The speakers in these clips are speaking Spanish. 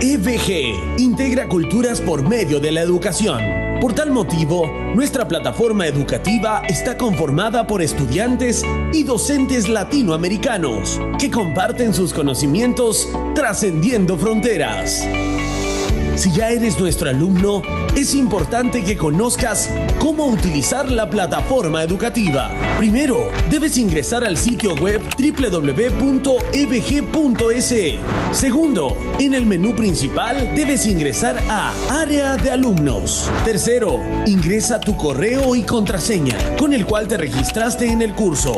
EBG integra culturas por medio de la educación. Por tal motivo, nuestra plataforma educativa está conformada por estudiantes y docentes latinoamericanos que comparten sus conocimientos trascendiendo fronteras. Si ya eres nuestro alumno, es importante que conozcas cómo utilizar la plataforma educativa. Primero, debes ingresar al sitio web www.ebg.es. Segundo, en el menú principal debes ingresar a Área de Alumnos. Tercero, ingresa tu correo y contraseña con el cual te registraste en el curso.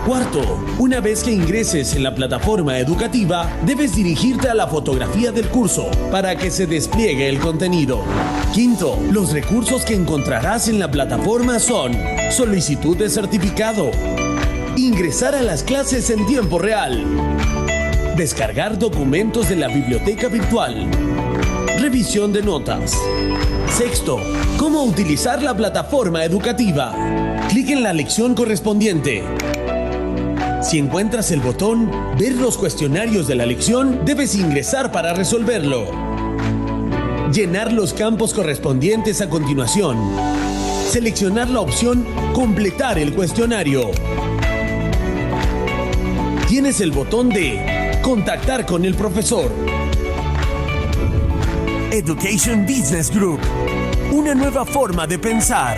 Cuarto, una vez que ingreses en la plataforma educativa, debes dirigirte a la fotografía del curso para que se despliegue el contenido. Quinto, los recursos que encontrarás en la plataforma son solicitud de certificado, ingresar a las clases en tiempo real, descargar documentos de la biblioteca virtual, revisión de notas. Sexto, cómo utilizar la plataforma educativa. Clic en la lección correspondiente. Si encuentras el botón Ver los cuestionarios de la lección, debes ingresar para resolverlo. Llenar los campos correspondientes a continuación. Seleccionar la opción Completar el cuestionario. Tienes el botón de Contactar con el profesor. Education Business Group. Una nueva forma de pensar.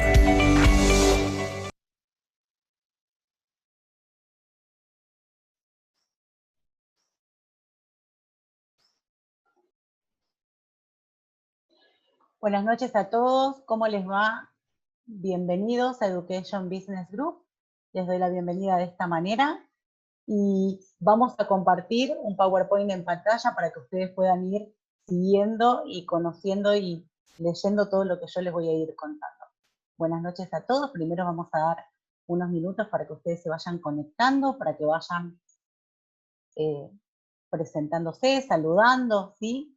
Buenas noches a todos, ¿cómo les va? Bienvenidos a Education Business Group. Les doy la bienvenida de esta manera y vamos a compartir un PowerPoint en pantalla para que ustedes puedan ir siguiendo y conociendo y leyendo todo lo que yo les voy a ir contando. Buenas noches a todos. Primero vamos a dar unos minutos para que ustedes se vayan conectando, para que vayan presentándose, saludando, ¿sí?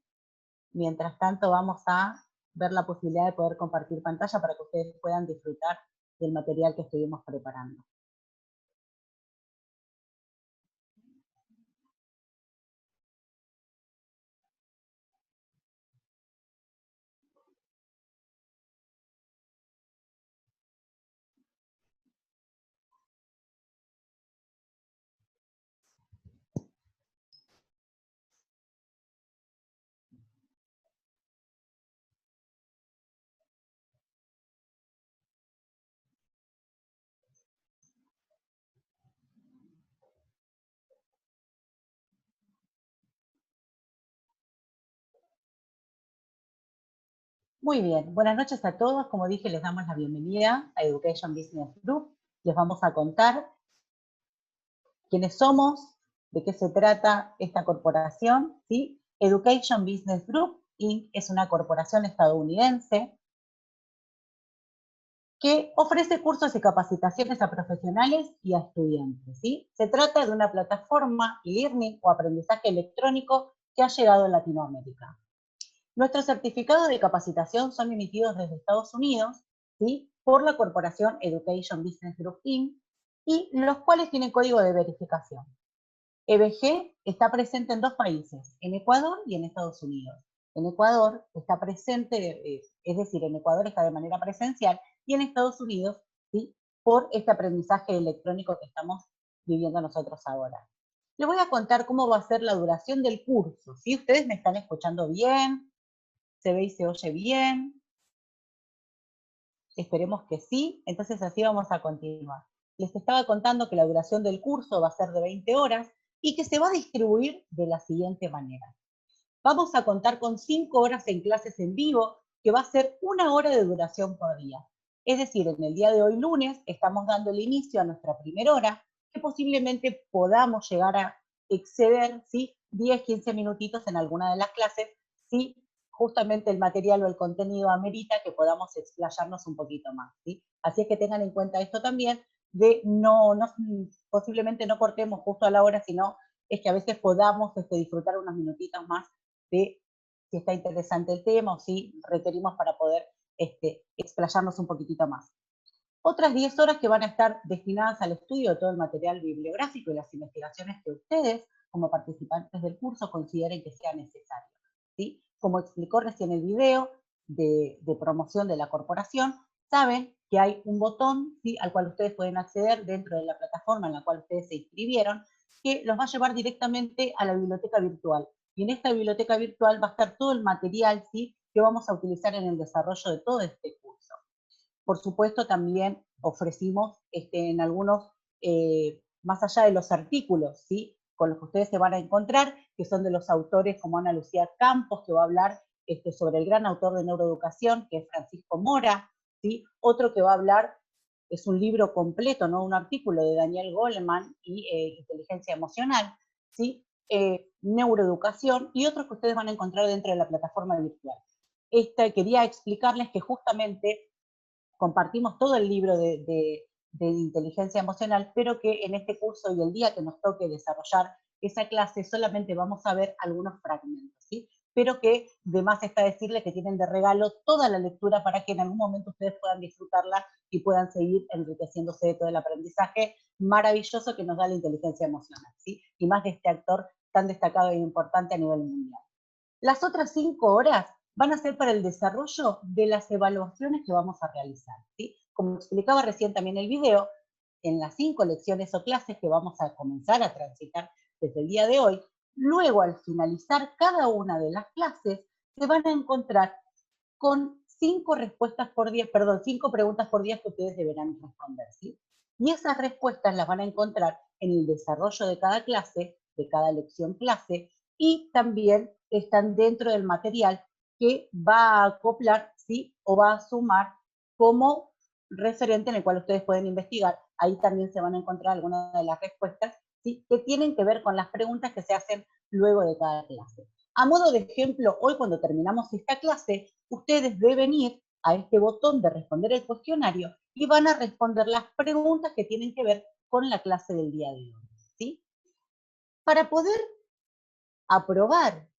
Mientras tanto vamos a ver la posibilidad de poder compartir pantalla para que ustedes puedan disfrutar del material que estuvimos preparando. Muy bien, buenas noches a todos. Como dije, les damos la bienvenida a Education Business Group. Les vamos a contar quiénes somos, de qué se trata esta corporación, ¿sí? Education Business Group Inc. es una corporación estadounidense que ofrece cursos y capacitaciones a profesionales y a estudiantes, ¿sí? Se trata de una plataforma e-learning o aprendizaje electrónico que ha llegado a Latinoamérica. Nuestros certificados de capacitación son emitidos desde Estados Unidos, ¿sí? Por la corporación Education Business Group Inc. y los cuales tienen código de verificación. EBG está presente en dos países, en Ecuador y en Estados Unidos. En Ecuador está presente, es decir, en Ecuador está de manera presencial y en Estados Unidos, ¿sí? Por este aprendizaje electrónico que estamos viviendo nosotros ahora. Les voy a contar cómo va a ser la duración del curso, ¿sí? ¿Ustedes me están escuchando bien? ¿Se ve y se oye bien? Esperemos que sí, entonces así vamos a continuar. Les estaba contando que la duración del curso va a ser de 20 horas y que se va a distribuir de la siguiente manera. Vamos a contar con 5 horas en clases en vivo, que va a ser 1 hora de duración por día. Es decir, en el día de hoy lunes estamos dando el inicio a nuestra primera hora, que posiblemente podamos llegar a exceder, ¿sí? 10-15 minutitos en alguna de las clases, si justamente el material o el contenido amerita que podamos explayarnos un poquito más, ¿sí? Así es que tengan en cuenta esto también, de posiblemente no cortemos justo a la hora, sino es que a veces podamos disfrutar unos minutitos más de si está interesante el tema o si requerimos para poder explayarnos un poquitito más. Otras 10 horas que van a estar destinadas al estudio de todo el material bibliográfico y las investigaciones que ustedes, como participantes del curso, consideren que sea necesario, ¿sí? como explicó recién el video de promoción de la corporación, saben que hay un botón, ¿sí?, al cual ustedes pueden acceder dentro de la plataforma en la cual ustedes se inscribieron, que los va a llevar directamente a la biblioteca virtual. Y en esta biblioteca virtual va a estar todo el material, ¿sí?, que vamos a utilizar en el desarrollo de todo este curso. Por supuesto, también ofrecimos en algunos, más allá de los artículos, ¿sí?, con los que ustedes se van a encontrar, que son de los autores como Ana Lucía Campos, que va a hablar sobre el gran autor de neuroeducación, que es Francisco Mora, ¿sí? Otro que va a hablar, es un libro completo, no un artículo, de Daniel Goleman y inteligencia emocional, ¿sí? Neuroeducación, y otros que ustedes van a encontrar dentro de la plataforma virtual. Quería explicarles que justamente compartimos todo el libro de inteligencia emocional, pero que en este curso y el día que nos toque desarrollar esa clase solamente vamos a ver algunos fragmentos, ¿sí? Pero que de más está decirles que tienen de regalo toda la lectura para que en algún momento ustedes puedan disfrutarla y puedan seguir enriqueciéndose de todo el aprendizaje maravilloso que nos da la inteligencia emocional, ¿sí? Y más de este actor tan destacado e importante a nivel mundial. Las otras 5 horas van a ser para el desarrollo de las evaluaciones que vamos a realizar, ¿sí? Como explicaba recién también el video, en las 5 lecciones o clases que vamos a comenzar a transitar desde el día de hoy, luego al finalizar cada una de las clases, se van a encontrar con 5 respuestas por día, perdón, 5 preguntas por día que ustedes deberán responder, ¿sí? Y esas respuestas las van a encontrar en el desarrollo de cada clase, de cada lección clase, y también están dentro del material que va a acoplar, ¿sí?, o va a sumar como referente en el cual ustedes pueden investigar. Ahí también se van a encontrar algunas de las respuestas, ¿sí?, que tienen que ver con las preguntas que se hacen luego de cada clase. A modo de ejemplo, hoy cuando terminamos esta clase, ustedes deben ir a este botón de responder el cuestionario y van a responder las preguntas que tienen que ver con la clase del día de hoy, ¿sí? Para poder aprobar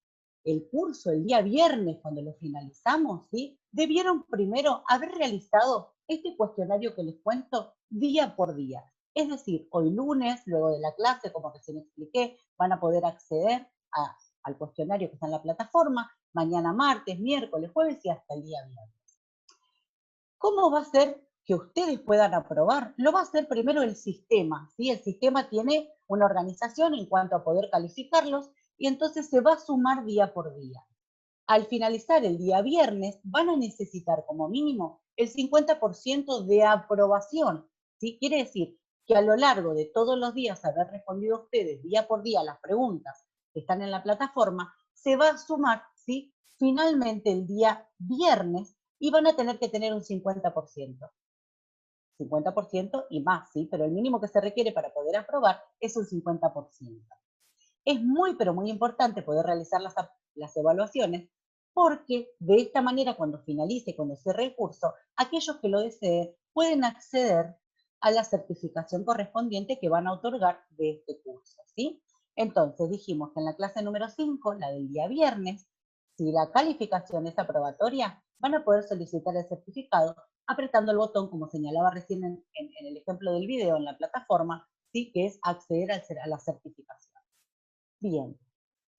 el curso el día viernes, cuando lo finalizamos, ¿sí?, debieron primero haber realizado este cuestionario que les cuento día por día. Es decir, hoy lunes, luego de la clase, como recién expliqué, van a poder acceder al cuestionario que está en la plataforma, mañana martes, miércoles, jueves y hasta el día viernes. ¿Cómo va a ser que ustedes puedan aprobar? Lo va a hacer primero el sistema, ¿sí? El sistema tiene una organización en cuanto a poder calificarlos y entonces se va a sumar día por día. Al finalizar el día viernes, van a necesitar como mínimo el 50% de aprobación, ¿sí? Quiere decir que a lo largo de todos los días haber respondido ustedes día por día las preguntas que están en la plataforma, se va a sumar, ¿sí?, finalmente el día viernes y van a tener que tener un 50%. 50% y más, ¿sí? Pero el mínimo que se requiere para poder aprobar es un 50%. Es muy, pero muy importante poder realizar las evaluaciones porque de esta manera, cuando finalice, cuando cierre el curso, aquellos que lo deseen pueden acceder a la certificación correspondiente que van a otorgar de este curso, ¿sí? Entonces dijimos que en la clase número 5, la del día viernes, si la calificación es aprobatoria, van a poder solicitar el certificado apretando el botón, como señalaba recién en el ejemplo del video en la plataforma, ¿sí?, que es acceder a la certificación. Bien,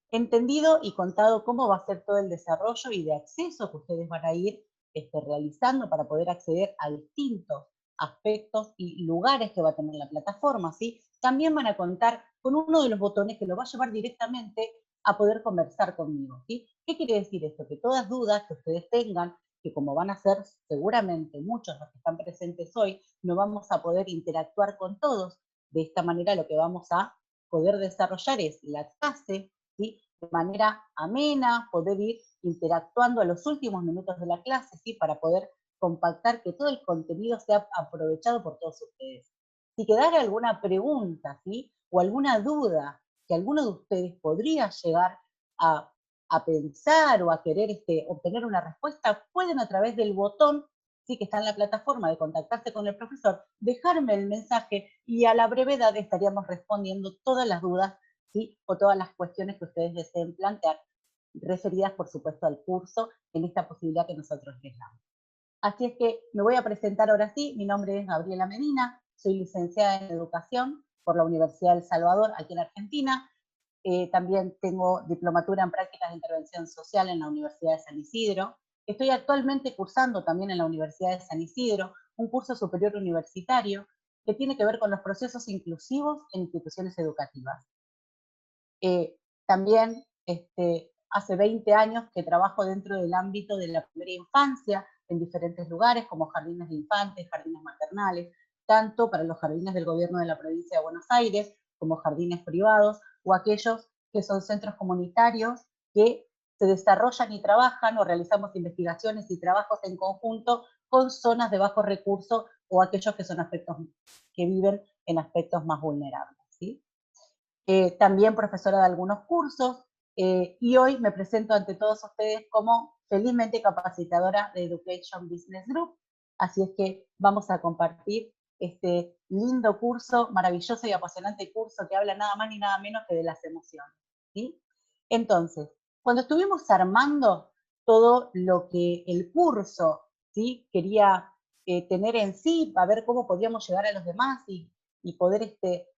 entendido y contado cómo va a ser todo el desarrollo y de acceso que ustedes van a ir realizando para poder acceder a distintos aspectos y lugares que va a tener la plataforma, ¿sí? También van a contar con uno de los botones que lo va a llevar directamente a poder conversar conmigo, ¿sí? ¿Qué quiere decir esto? Que todas dudas que ustedes tengan, que como van a ser seguramente muchos los que están presentes hoy, no vamos a poder interactuar con todos. De esta manera lo que vamos a poder desarrollar es la clase, ¿sí?, de manera amena, poder ir interactuando a los últimos minutos de la clase, ¿sí?, para poder compactar que todo el contenido sea aprovechado por todos ustedes. Si quedara alguna pregunta, ¿sí?, o alguna duda que alguno de ustedes podría llegar a, pensar o a querer obtener una respuesta, pueden a través del botón, ¿sí?, que está en la plataforma de contactarse con el profesor, dejarme el mensaje y a la brevedad estaríamos respondiendo todas las dudas, ¿sí?, o todas las cuestiones que ustedes deseen plantear, referidas por supuesto al curso, en esta posibilidad que nosotros les damos. Así es que me voy a presentar ahora sí. Mi nombre es Gabriela Medina, soy licenciada en Educación por la Universidad de El Salvador, aquí en Argentina. también tengo diplomatura en prácticas de intervención social en la Universidad de San Isidro. Estoy actualmente cursando también en la Universidad de San Isidro un curso superior universitario que tiene que ver con los procesos inclusivos en instituciones educativas. También hace 20 años que trabajo dentro del ámbito de la primera infancia en diferentes lugares, como jardines de infantes, jardines maternales, tanto para los jardines del gobierno de la provincia de Buenos Aires, como jardines privados, o aquellos que son centros comunitarios que se desarrollan y trabajan, o realizamos investigaciones y trabajos en conjunto con zonas de bajos recursos, o aquellos que son aspectos que viven en aspectos más vulnerables, ¿sí? También profesora de algunos cursos, y hoy me presento ante todos ustedes como felizmente capacitadora de Education Business Group, así es que vamos a compartir este lindo curso, maravilloso y apasionante curso que habla nada más ni nada menos que de las emociones, ¿sí? Entonces, cuando estuvimos armando todo lo que el curso, ¿sí?, quería tener en sí, para ver cómo podíamos llegar a los demás y poder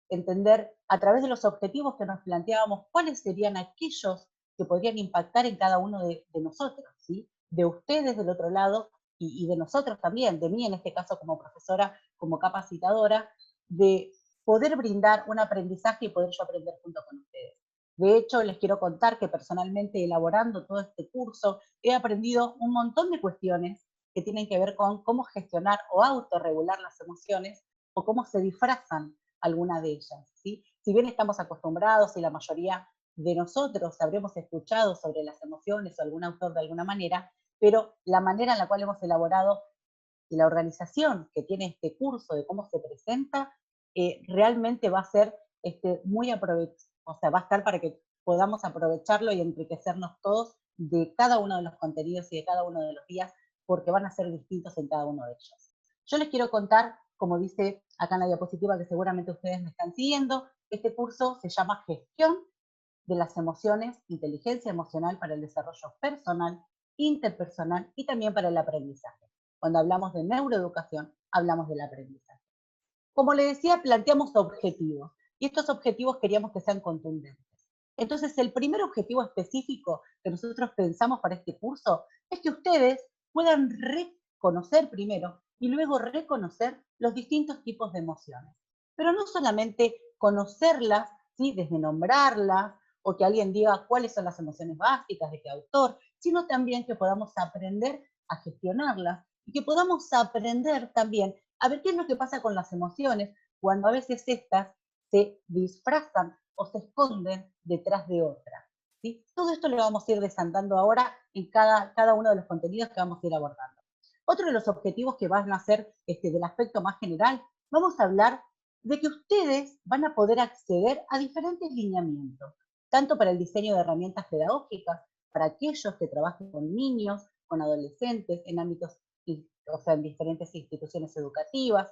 entender a través de los objetivos que nos planteábamos cuáles serían aquellos que podrían impactar en cada uno de nosotros, ¿sí? De ustedes del otro lado y de nosotros también, de mí en este caso como profesora, como capacitadora, de poder brindar un aprendizaje y poder yo aprender junto con ustedes. De hecho, les quiero contar que personalmente elaborando todo este curso he aprendido un montón de cuestiones que tienen que ver con cómo gestionar o autorregular las emociones o cómo se disfrazan alguna de ellas, ¿sí? Si bien estamos acostumbrados y la mayoría de nosotros habremos escuchado sobre las emociones o algún autor de alguna manera, pero la manera en la cual hemos elaborado y la organización que tiene este curso de cómo se presenta, realmente va a ser muy o sea, va a estar para que podamos aprovecharlo y enriquecernos todos de cada uno de los contenidos y de cada uno de los días, porque van a ser distintos en cada uno de ellos. Yo les quiero contar, como dice acá en la diapositiva que seguramente ustedes me están siguiendo, este curso se llama Gestión de las Emociones, Inteligencia Emocional para el Desarrollo Personal, Interpersonal y también para el aprendizaje. Cuando hablamos de neuroeducación, hablamos del aprendizaje. Como les decía, planteamos objetivos, y estos objetivos queríamos que sean contundentes. Entonces, el primer objetivo específico que nosotros pensamos para este curso es que ustedes puedan reconocer primero y luego reconocer los distintos tipos de emociones. Pero no solamente conocerlas, ¿sí?, desde nombrarlas, o que alguien diga cuáles son las emociones básicas, de qué autor, sino también que podamos aprender a gestionarlas y que podamos aprender también a ver qué es lo que pasa con las emociones cuando a veces estas se disfrazan o se esconden detrás de otras, ¿sí? Todo esto lo vamos a ir desandando ahora en cada uno de los contenidos que vamos a ir abordando. Otro de los objetivos que van a ser del aspecto más general, vamos a hablar de que ustedes van a poder acceder a diferentes lineamientos, tanto para el diseño de herramientas pedagógicas, para aquellos que trabajen con niños, con adolescentes, en ámbitos, o sea, en diferentes instituciones educativas,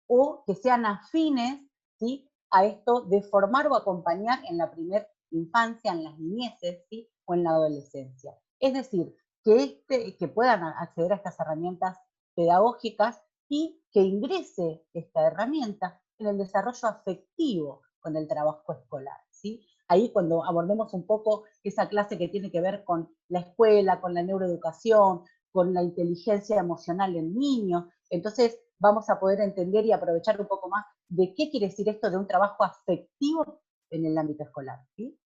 o que sean afines, ¿sí?, a esto de formar o acompañar en la primera infancia, en las niñeces, ¿sí?, o en la adolescencia. Es decir, que puedan acceder a estas herramientas pedagógicas y que ingrese esta herramienta en el desarrollo afectivo con el trabajo escolar, ¿sí? Ahí cuando abordemos un poco esa clase que tiene que ver con la escuela, con la neuroeducación, con la inteligencia emocional en niños, entonces vamos a poder entender y aprovechar un poco más de qué quiere decir esto de un trabajo afectivo en el ámbito escolar, ¿sí?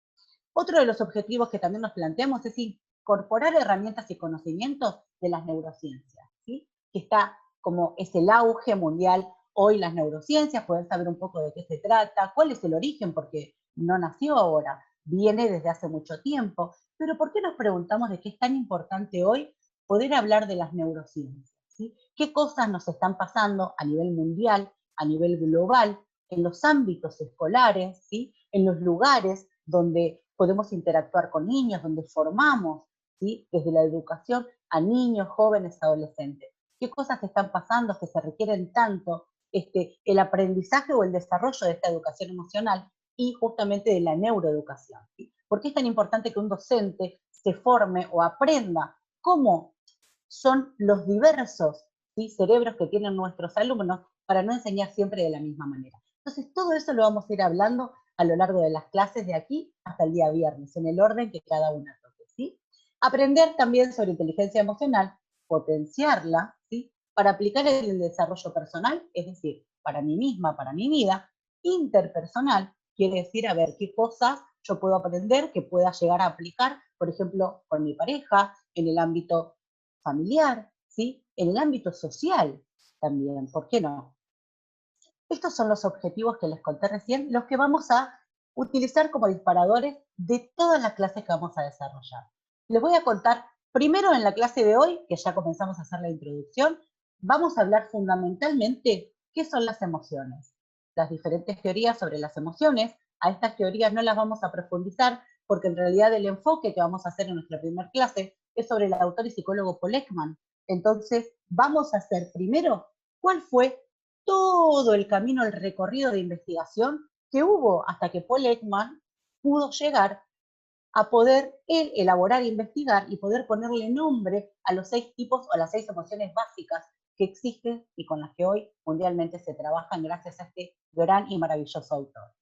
Otro de los objetivos que también nos planteamos es incorporar herramientas y conocimientos de las neurociencias, ¿sí?, que está como es el auge mundial hoy las neurociencias, poder saber un poco de qué se trata, cuál es el origen, porque no nació ahora, viene desde hace mucho tiempo, pero ¿por qué nos preguntamos de qué es tan importante hoy poder hablar de las neurociencias, ¿sí? ¿Qué cosas nos están pasando a nivel mundial, a nivel global, en los ámbitos escolares, ¿sí?, en los lugares donde podemos interactuar con niños, donde formamos, ¿sí?, desde la educación a niños, jóvenes, adolescentes? ¿Qué cosas están pasando que se requieren tanto el aprendizaje o el desarrollo de esta educación emocional y justamente de la neuroeducación, ¿sí? ¿Por qué es tan importante que un docente se forme o aprenda cómo son los diversos, ¿sí?, cerebros que tienen nuestros alumnos para no enseñar siempre de la misma manera? Entonces, todo eso lo vamos a ir hablando a lo largo de las clases de aquí hasta el día viernes, en el orden que cada una toque, ¿sí? Aprender también sobre inteligencia emocional, potenciarla, ¿sí? Para aplicar en el desarrollo personal, es decir, para mí misma, para mi vida, interpersonal, quiere decir, a ver, qué cosas yo puedo aprender que pueda llegar a aplicar, por ejemplo, con mi pareja, en el ámbito familiar, ¿sí? En el ámbito social también, ¿por qué no? Estos son los objetivos que les conté recién, los que vamos a utilizar como disparadores de todas las clases que vamos a desarrollar. Les voy a contar, primero en la clase de hoy, que ya comenzamos a hacer la introducción, vamos a hablar fundamentalmente qué son las emociones, las diferentes teorías sobre las emociones. A estas teorías no las vamos a profundizar porque en realidad el enfoque que vamos a hacer en nuestra primera clase es sobre el autor y psicólogo Paul Ekman. Entonces, vamos a hacer primero cuál fue todo el camino, el recorrido de investigación que hubo hasta que Paul Ekman pudo llegar a poder él elaborar e investigar y poder ponerle nombre a los 6 tipos o a las 6 emociones básicas que existen y con las que hoy mundialmente se trabajan gracias a este gran y maravilloso autor.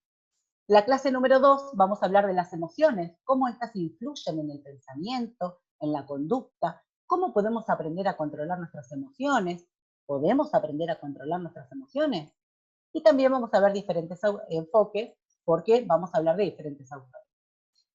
La clase número 2 vamos a hablar de las emociones, cómo estas influyen en el pensamiento, en la conducta, cómo podemos aprender a controlar nuestras emociones, podemos aprender a controlar nuestras emociones. Y también vamos a ver diferentes enfoques porque vamos a hablar de diferentes autores.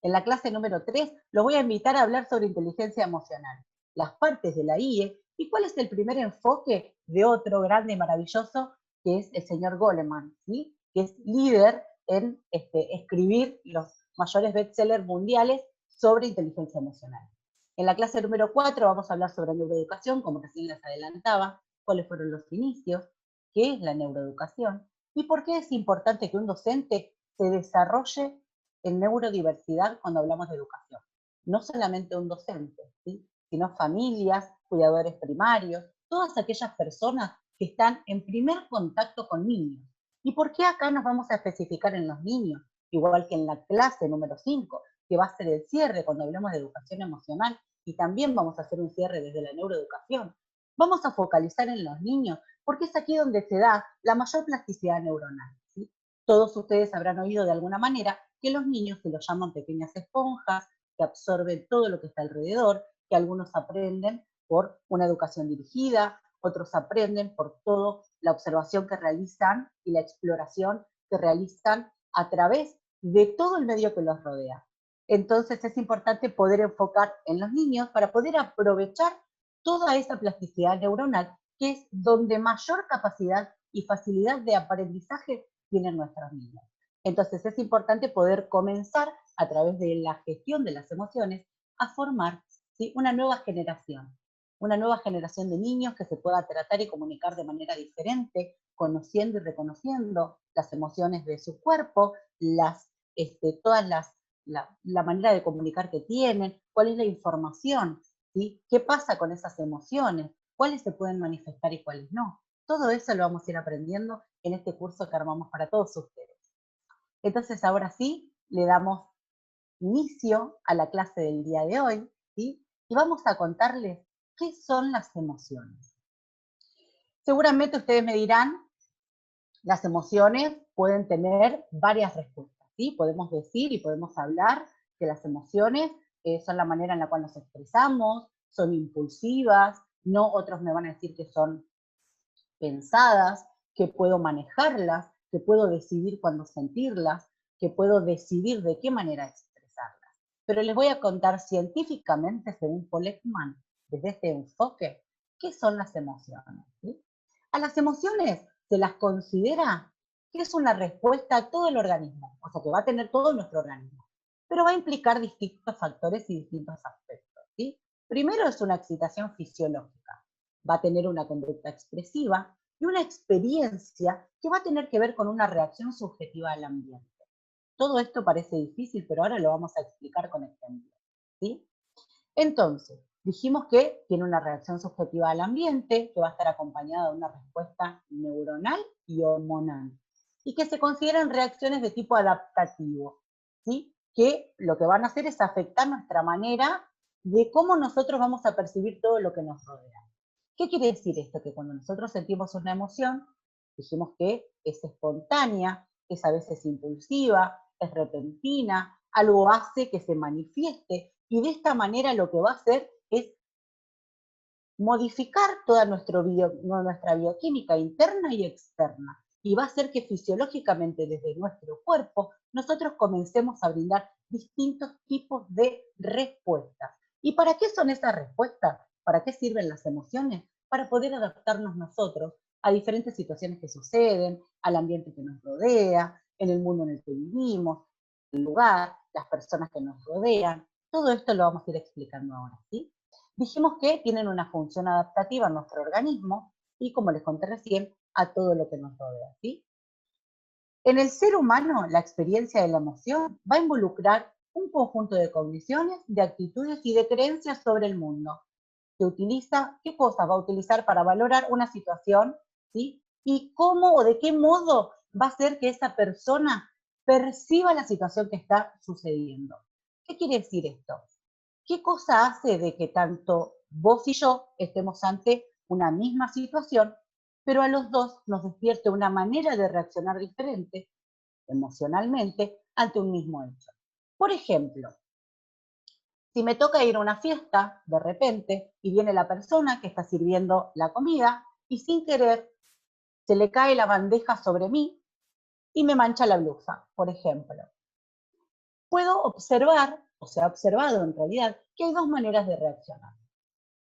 En la clase número 3 los voy a invitar a hablar sobre inteligencia emocional, las partes de la IE y cuál es el primer enfoque de otro grande y maravilloso que es el señor Goleman, ¿sí? Que es líder en escribir los mayores bestsellers mundiales sobre inteligencia emocional. En la clase número 4 vamos a hablar sobre neuroeducación, como recién les adelantaba, cuáles fueron los inicios, qué es la neuroeducación y por qué es importante que un docente se desarrolle en neurodiversidad cuando hablamos de educación. No solamente un docente, ¿sí? Sino familias, cuidadores primarios, todas aquellas personas que están en primer contacto con niños. ¿Y por qué acá nos vamos a especificar en los niños? Igual que en la clase número 5, que va a ser el cierre cuando hablemos de educación emocional, y también vamos a hacer un cierre desde la neuroeducación. Vamos a focalizar en los niños, porque es aquí donde se da la mayor plasticidad neuronal, ¿sí? Todos ustedes habrán oído de alguna manera que los niños se los llaman pequeñas esponjas, que absorben todo lo que está alrededor, que algunos aprenden por una educación dirigida, otros aprenden por toda la observación que realizan y la exploración que realizan a través de todo el medio que los rodea. Entonces es importante poder enfocar en los niños para poder aprovechar toda esa plasticidad neuronal, que es donde mayor capacidad y facilidad de aprendizaje tienen nuestros niños. Entonces es importante poder comenzar a través de la gestión de las emociones a formar, ¿sí? una nueva generación de niños que se pueda tratar y comunicar de manera diferente, conociendo y reconociendo las emociones de su cuerpo, todas la manera de comunicar que tienen, cuál es la información, ¿sí? ¿Qué pasa con esas emociones? ¿Cuáles se pueden manifestar y cuáles no? Todo eso lo vamos a ir aprendiendo en este curso que armamos para todos ustedes. Entonces, ahora sí, le damos inicio a la clase del día de hoy, ¿sí? Y vamos a contarles qué son las emociones. Seguramente ustedes me dirán, las emociones pueden tener varias respuestas, ¿sí? Podemos decir y podemos hablar que las emociones son la manera en la cual nos expresamos, son impulsivas, no otros me van a decir que son pensadas, que puedo manejarlas, que puedo decidir cuándo sentirlas, que puedo decidir de qué manera expresarlas. Pero les voy a contar científicamente, según Paul Ekman, desde este enfoque, qué son las emociones, ¿sí? A las emociones se las considera que es una respuesta a todo el organismo, o sea que va a tener todo nuestro organismo, pero va a implicar distintos factores y distintos aspectos, ¿sí? Primero es una excitación fisiológica, va a tener una conducta expresiva y una experiencia que va a tener que ver con una reacción subjetiva al ambiente. Todo esto parece difícil, pero ahora lo vamos a explicar con ejemplos, ¿sí? Entonces, dijimos que tiene una reacción subjetiva al ambiente, que va a estar acompañada de una respuesta neuronal y hormonal, y que se consideran reacciones de tipo adaptativo, ¿sí? Que lo que van a hacer es afectar nuestra manera de cómo nosotros vamos a percibir todo lo que nos rodea. ¿Qué quiere decir esto? Que cuando nosotros sentimos una emoción, dijimos que es espontánea, es a veces impulsiva, es repentina, algo hace que se manifieste, y de esta manera lo que va a hacer es modificar toda nuestra bioquímica interna y externa, y va a hacer que fisiológicamente desde nuestro cuerpo nosotros comencemos a brindar distintos tipos de respuestas. ¿Y para qué son esas respuestas? ¿Para qué sirven las emociones? Para poder adaptarnos nosotros a diferentes situaciones que suceden, al ambiente que nos rodea, en el mundo en el que vivimos, el lugar, las personas que nos rodean. Todo esto lo vamos a ir explicando ahora, ¿sí? Dijimos que tienen una función adaptativa en nuestro organismo y, como les conté recién, a todo lo que nos rodea, ¿sí? En el ser humano, la experiencia de la emoción va a involucrar un conjunto de cogniciones, de actitudes y de creencias sobre el mundo. Que utiliza, ¿qué cosas va a utilizar para valorar una situación? ¿Sí? Y cómo o de qué modo va a hacer que esa persona perciba la situación que está sucediendo. ¿Qué quiere decir esto? ¿Qué cosa hace de que tanto vos y yo estemos ante una misma situación, pero a los dos nos despierte una manera de reaccionar diferente emocionalmente ante un mismo hecho? Por ejemplo, si me toca ir a una fiesta de repente y viene la persona que está sirviendo la comida y sin querer se le cae la bandeja sobre mí y me mancha la blusa, por ejemplo. Puedo observar, o se ha observado en realidad, que hay dos maneras de reaccionar.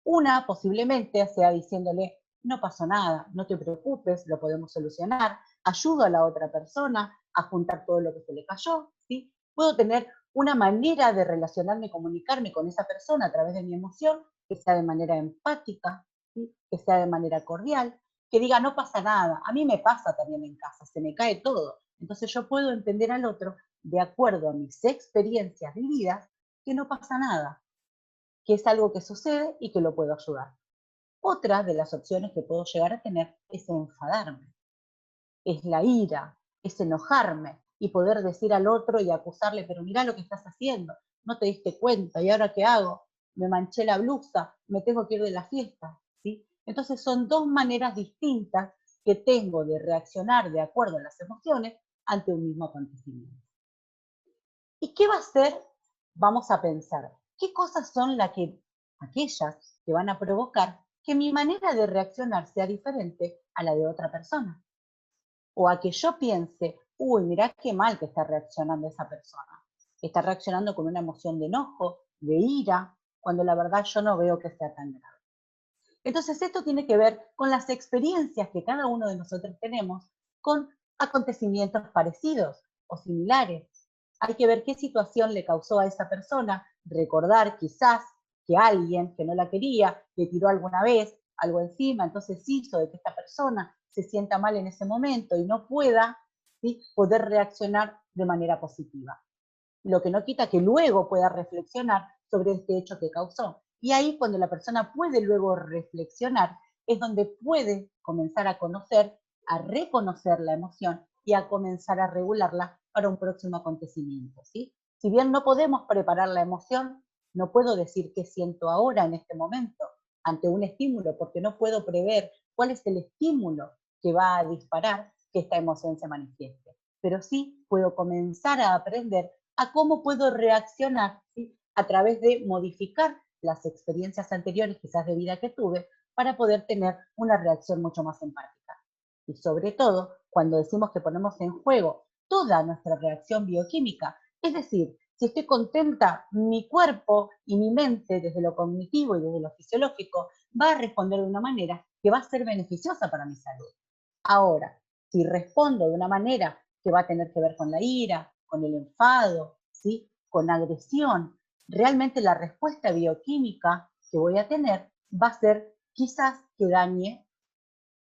Una posiblemente sea diciéndole, no pasó nada, no te preocupes, lo podemos solucionar, ayudo a la otra persona a juntar todo lo que se le cayó, ¿sí? Puedo tener una manera de relacionarme, comunicarme con esa persona a través de mi emoción, que sea de manera empática, ¿sí? Que sea de manera cordial, que diga, no pasa nada, a mí me pasa también en casa, se me cae todo. Entonces yo puedo entender al otro, de acuerdo a mis experiencias vividas, que no pasa nada, que es algo que sucede y que lo puedo ayudar. Otra de las opciones que puedo llegar a tener es enfadarme, es la ira, es enojarme y poder decir al otro y acusarle, pero mira lo que estás haciendo, no te diste cuenta, ¿y ahora qué hago? Me manché la blusa, me tengo que ir de la fiesta, ¿sí? Entonces son dos maneras distintas que tengo de reaccionar de acuerdo a las emociones ante un mismo acontecimiento. ¿Y qué va a hacer? Vamos a pensar, ¿qué cosas son aquellas que van a provocar que mi manera de reaccionar sea diferente a la de otra persona? O a que yo piense, uy, mirá qué mal que está reaccionando esa persona. Está reaccionando con una emoción de enojo, de ira, cuando la verdad yo no veo que sea tan grave. Entonces esto tiene que ver con las experiencias que cada uno de nosotros tenemos con acontecimientos parecidos o similares. Hay que ver qué situación le causó a esa persona, recordar quizás que alguien que no la quería le tiró alguna vez algo encima, entonces hizo de que esta persona se sienta mal en ese momento y no pueda, ¿sí?, poder reaccionar de manera positiva. Lo que no quita que luego pueda reflexionar sobre este hecho que causó. Y ahí cuando la persona puede luego reflexionar, es donde puede comenzar a conocer, a reconocer la emoción y a comenzar a regularla para un próximo acontecimiento, ¿sí? Si bien no podemos preparar la emoción, no puedo decir qué siento ahora en este momento ante un estímulo, porque no puedo prever cuál es el estímulo que va a disparar que esta emoción se manifieste. Pero sí puedo comenzar a aprender a cómo puedo reaccionar, ¿sí?, a través de modificar las experiencias anteriores, quizás de vida que tuve, para poder tener una reacción mucho más empática. Y sobre todo, cuando decimos que ponemos en juego toda nuestra reacción bioquímica, es decir, si estoy contenta, mi cuerpo y mi mente, desde lo cognitivo y desde lo fisiológico, va a responder de una manera que va a ser beneficiosa para mi salud. Ahora, si respondo de una manera que va a tener que ver con la ira, con el enfado, ¿sí?, con agresión, realmente la respuesta bioquímica que voy a tener va a ser quizás que dañe,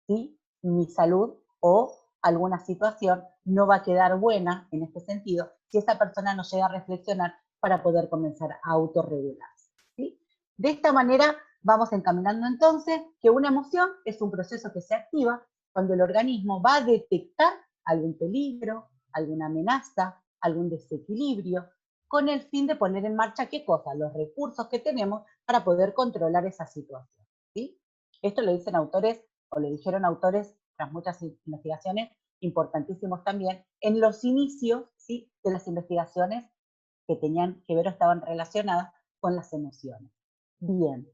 ¿sí?, mi salud, o alguna situación no va a quedar buena en este sentido si esa persona no llega a reflexionar para poder comenzar a autorregularse, ¿sí? De esta manera vamos encaminando entonces que una emoción es un proceso que se activa cuando el organismo va a detectar algún peligro, alguna amenaza, algún desequilibrio, con el fin de poner en marcha, ¿qué cosa? Los recursos que tenemos para poder controlar esa situación, ¿sí? Esto lo dicen autores, o lo dijeron autores tras muchas investigaciones, importantísimos también en los inicios, ¿sí?, de las investigaciones que tenían que ver o estaban relacionadas con las emociones. Bien,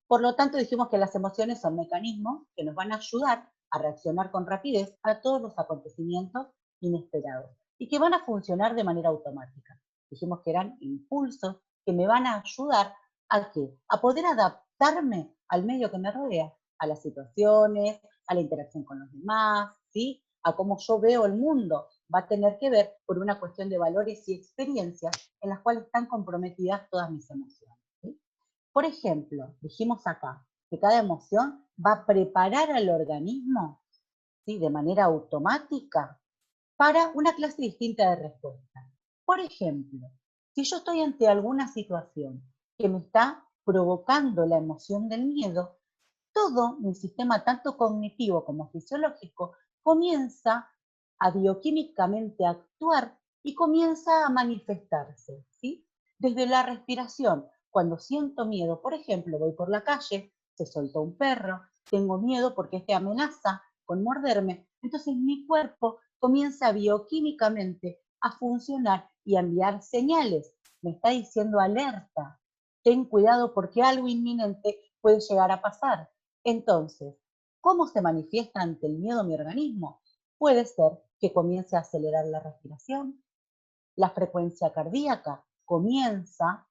por lo tanto dijimos que las emociones son mecanismos que nos van a ayudar a reaccionar con rapidez a todos los acontecimientos inesperados y que van a funcionar de manera automática. Dijimos que eran impulsos que me van a ayudar ¿a qué? A poder adaptarme al medio que me rodea, a las situaciones, a la interacción con los demás, ¿sí?, a cómo yo veo el mundo. Va a tener que ver por una cuestión de valores y experiencias en las cuales están comprometidas todas mis emociones, ¿sí? Por ejemplo, dijimos acá que cada emoción va a preparar al organismo, ¿sí?, de manera automática para una clase distinta de respuesta. Por ejemplo, si yo estoy ante alguna situación que me está provocando la emoción del miedo, todo mi sistema, tanto cognitivo como fisiológico, comienza a bioquímicamente actuar y comienza a manifestarse, ¿sí? Desde la respiración, cuando siento miedo, por ejemplo, voy por la calle, se soltó un perro, tengo miedo porque este amenaza con morderme, entonces mi cuerpo comienza bioquímicamente a funcionar y a enviar señales. Me está diciendo alerta, ten cuidado porque algo inminente puede llegar a pasar. Entonces, ¿cómo se manifiesta ante el miedo mi organismo? Puede ser que comience a acelerar la respiración, la frecuencia cardíaca comienza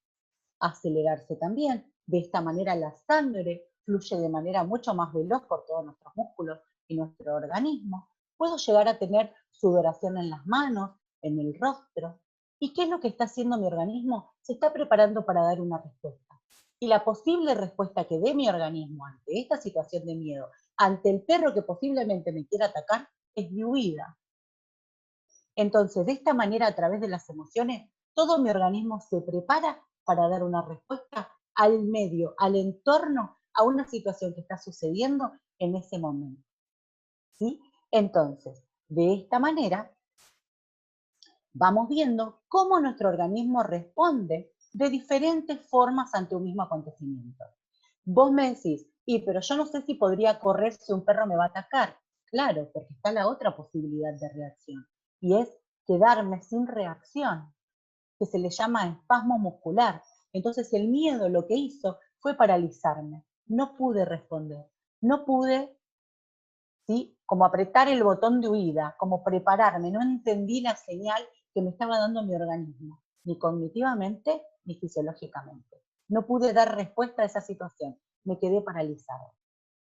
a acelerarse también. De esta manera la sangre fluye de manera mucho más veloz por todos nuestros músculos y nuestro organismo. Puedo llegar a tener sudoración en las manos, en el rostro. ¿Y qué es lo que está haciendo mi organismo? Se está preparando para dar una respuesta. Y la posible respuesta que dé mi organismo ante esta situación de miedo, ante el perro que posiblemente me quiera atacar, es de huida. Entonces, de esta manera, a través de las emociones, todo mi organismo se prepara para dar una respuesta al medio, al entorno, a una situación que está sucediendo en ese momento, ¿sí? Entonces, de esta manera, vamos viendo cómo nuestro organismo responde de diferentes formas ante un mismo acontecimiento. Vos me decís, pero yo no sé si podría correr si un perro me va a atacar. Claro, porque está la otra posibilidad de reacción, y es quedarme sin reacción, que se le llama espasmo muscular. Entonces el miedo lo que hizo fue paralizarme. No pude responder, no pude, ¿sí?, como apretar el botón de huida, como prepararme, no entendí la señal que me estaba dando mi organismo, ni cognitivamente ni fisiológicamente. No pude dar respuesta a esa situación, me quedé paralizada.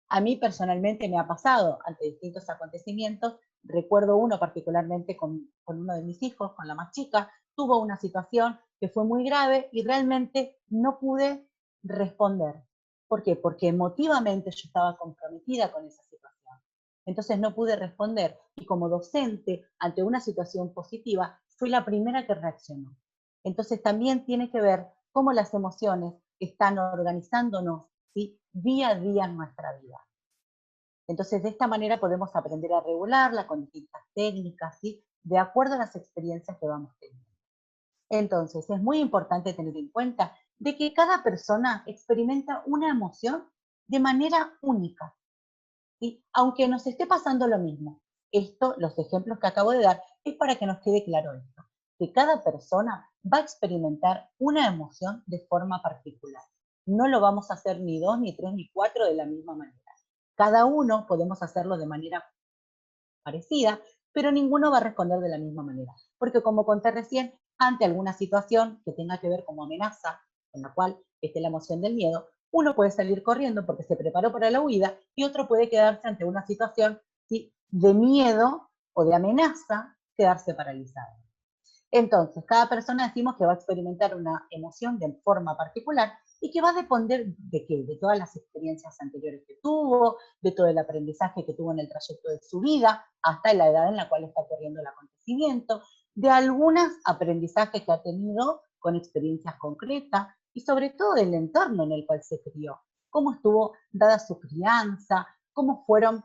A mí personalmente me ha pasado ante distintos acontecimientos. Recuerdo uno particularmente con uno de mis hijos, con la más chica. Tuvo una situación que fue muy grave y realmente no pude responder. ¿Por qué? Porque emotivamente yo estaba comprometida con esa situación. Entonces no pude responder y como docente ante una situación positiva fui la primera que reaccionó. Entonces también tiene que ver cómo las emociones están organizándonos, ¿sí?, día a día en nuestra vida. Entonces, de esta manera podemos aprender a regularla con distintas técnicas, ¿sí?, de acuerdo a las experiencias que vamos teniendo. Entonces, es muy importante tener en cuenta de que cada persona experimenta una emoción de manera única, ¿sí?, aunque nos esté pasando lo mismo. Esto, los ejemplos que acabo de dar, es para que nos quede claro esto, que cada persona va a experimentar una emoción de forma particular. No lo vamos a hacer ni dos, ni tres, ni cuatro de la misma manera. Cada uno podemos hacerlo de manera parecida, pero ninguno va a responder de la misma manera. Porque como conté recién, ante alguna situación que tenga que ver como amenaza, en la cual esté la emoción del miedo, uno puede salir corriendo porque se preparó para la huida y otro puede quedarse ante una situación, ¿sí?, de miedo o de amenaza, quedarse paralizado. Entonces, cada persona decimos que va a experimentar una emoción de forma particular y que va a depender de qué, de todas las experiencias anteriores que tuvo, de todo el aprendizaje que tuvo en el trayecto de su vida, hasta la edad en la cual está ocurriendo el acontecimiento, de algunos aprendizajes que ha tenido con experiencias concretas y sobre todo del entorno en el cual se crió, cómo estuvo dada su crianza, cómo fueron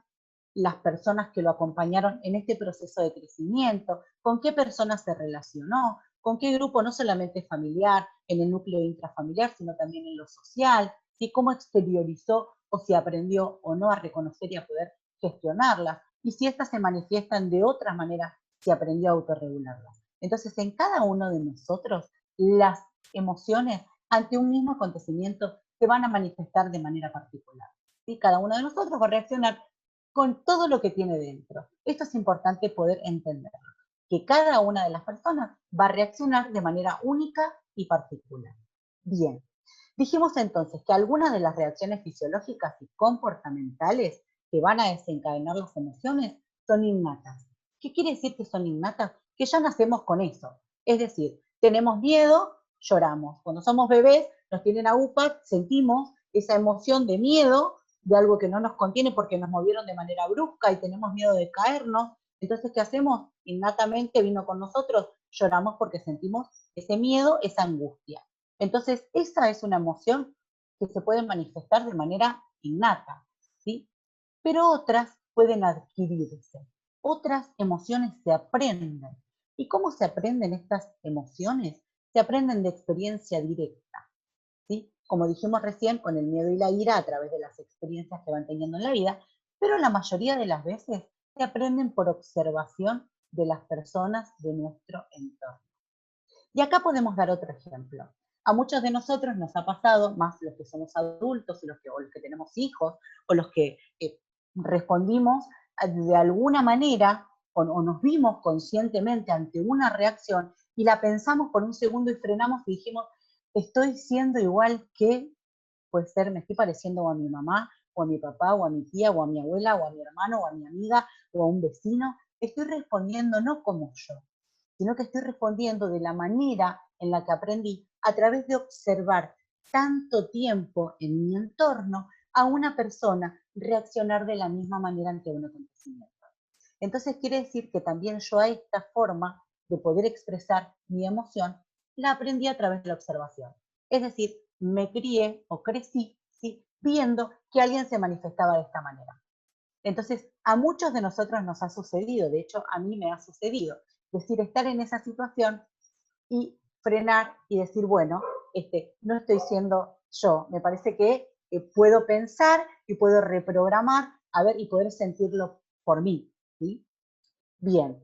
las personas que lo acompañaron en este proceso de crecimiento, con qué personas se relacionó, con qué grupo, no solamente familiar, en el núcleo intrafamiliar, sino también en lo social, y cómo exteriorizó o si aprendió o no a reconocer y a poder gestionarlas. y si éstas se manifiestan de otras maneras, si aprendió a autorregularlas. Entonces, en cada uno de nosotros, las emociones ante un mismo acontecimiento se van a manifestar de manera particular. ¿Sí? Cada uno de nosotros va a reaccionar con todo lo que tiene dentro. Esto es importante poder entenderlo, que cada una de las personas va a reaccionar de manera única y particular. Bien, dijimos entonces que algunas de las reacciones fisiológicas y comportamentales que van a desencadenar las emociones son innatas. ¿Qué quiere decir que son innatas? Que ya nacemos con eso. Es decir, tenemos miedo, lloramos. Cuando somos bebés, nos tienen a UPA, sentimos esa emoción de miedo de algo que no nos contiene porque nos movieron de manera brusca y tenemos miedo de caernos. Entonces, ¿qué hacemos? Innatamente vino con nosotros, lloramos porque sentimos ese miedo, esa angustia. Entonces, esa es una emoción que se puede manifestar de manera innata, ¿sí? Pero otras pueden adquirirse. Otras emociones se aprenden. ¿Y cómo se aprenden estas emociones? Se aprenden de experiencia directa, ¿sí? Como dijimos recién, con el miedo y la ira a través de las experiencias que van teniendo en la vida, pero la mayoría de las veces se aprenden por observación de las personas de nuestro entorno. Y acá podemos dar otro ejemplo. A muchos de nosotros nos ha pasado, más los que somos adultos, o los que tenemos hijos, o los que respondimos de alguna manera, o nos vimos conscientemente ante una reacción, y la pensamos por un segundo y frenamos y dijimos, estoy siendo igual que, puede ser, me estoy pareciendo a mi mamá, o a mi papá, o a mi tía, o a mi abuela, o a mi hermano, o a mi amiga, o a un vecino. Estoy respondiendo no como yo, sino que estoy respondiendo de la manera en la que aprendí a través de observar tanto tiempo en mi entorno a una persona reaccionar de la misma manera ante un acontecimiento. Entonces quiere decir que también yo a esta forma de poder expresar mi emoción la aprendí a través de la observación. Es decir, me crié o crecí, ¿sí?, viendo que alguien se manifestaba de esta manera. Entonces, a muchos de nosotros nos ha sucedido, de hecho, a mí me ha sucedido, decir, estar en esa situación y frenar y decir, bueno, no estoy siendo yo, me parece que puedo pensar y puedo reprogramar, a ver, y poder sentirlo por mí, ¿sí? Bien.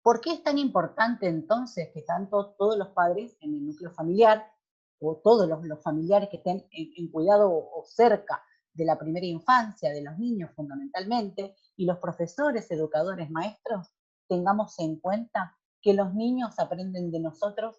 ¿Por qué es tan importante entonces que tanto todos los padres en el núcleo familiar o todos los familiares que estén en cuidado o cerca de la primera infancia, de los niños fundamentalmente, y los profesores, educadores, maestros, tengamos en cuenta que los niños aprenden de nosotros,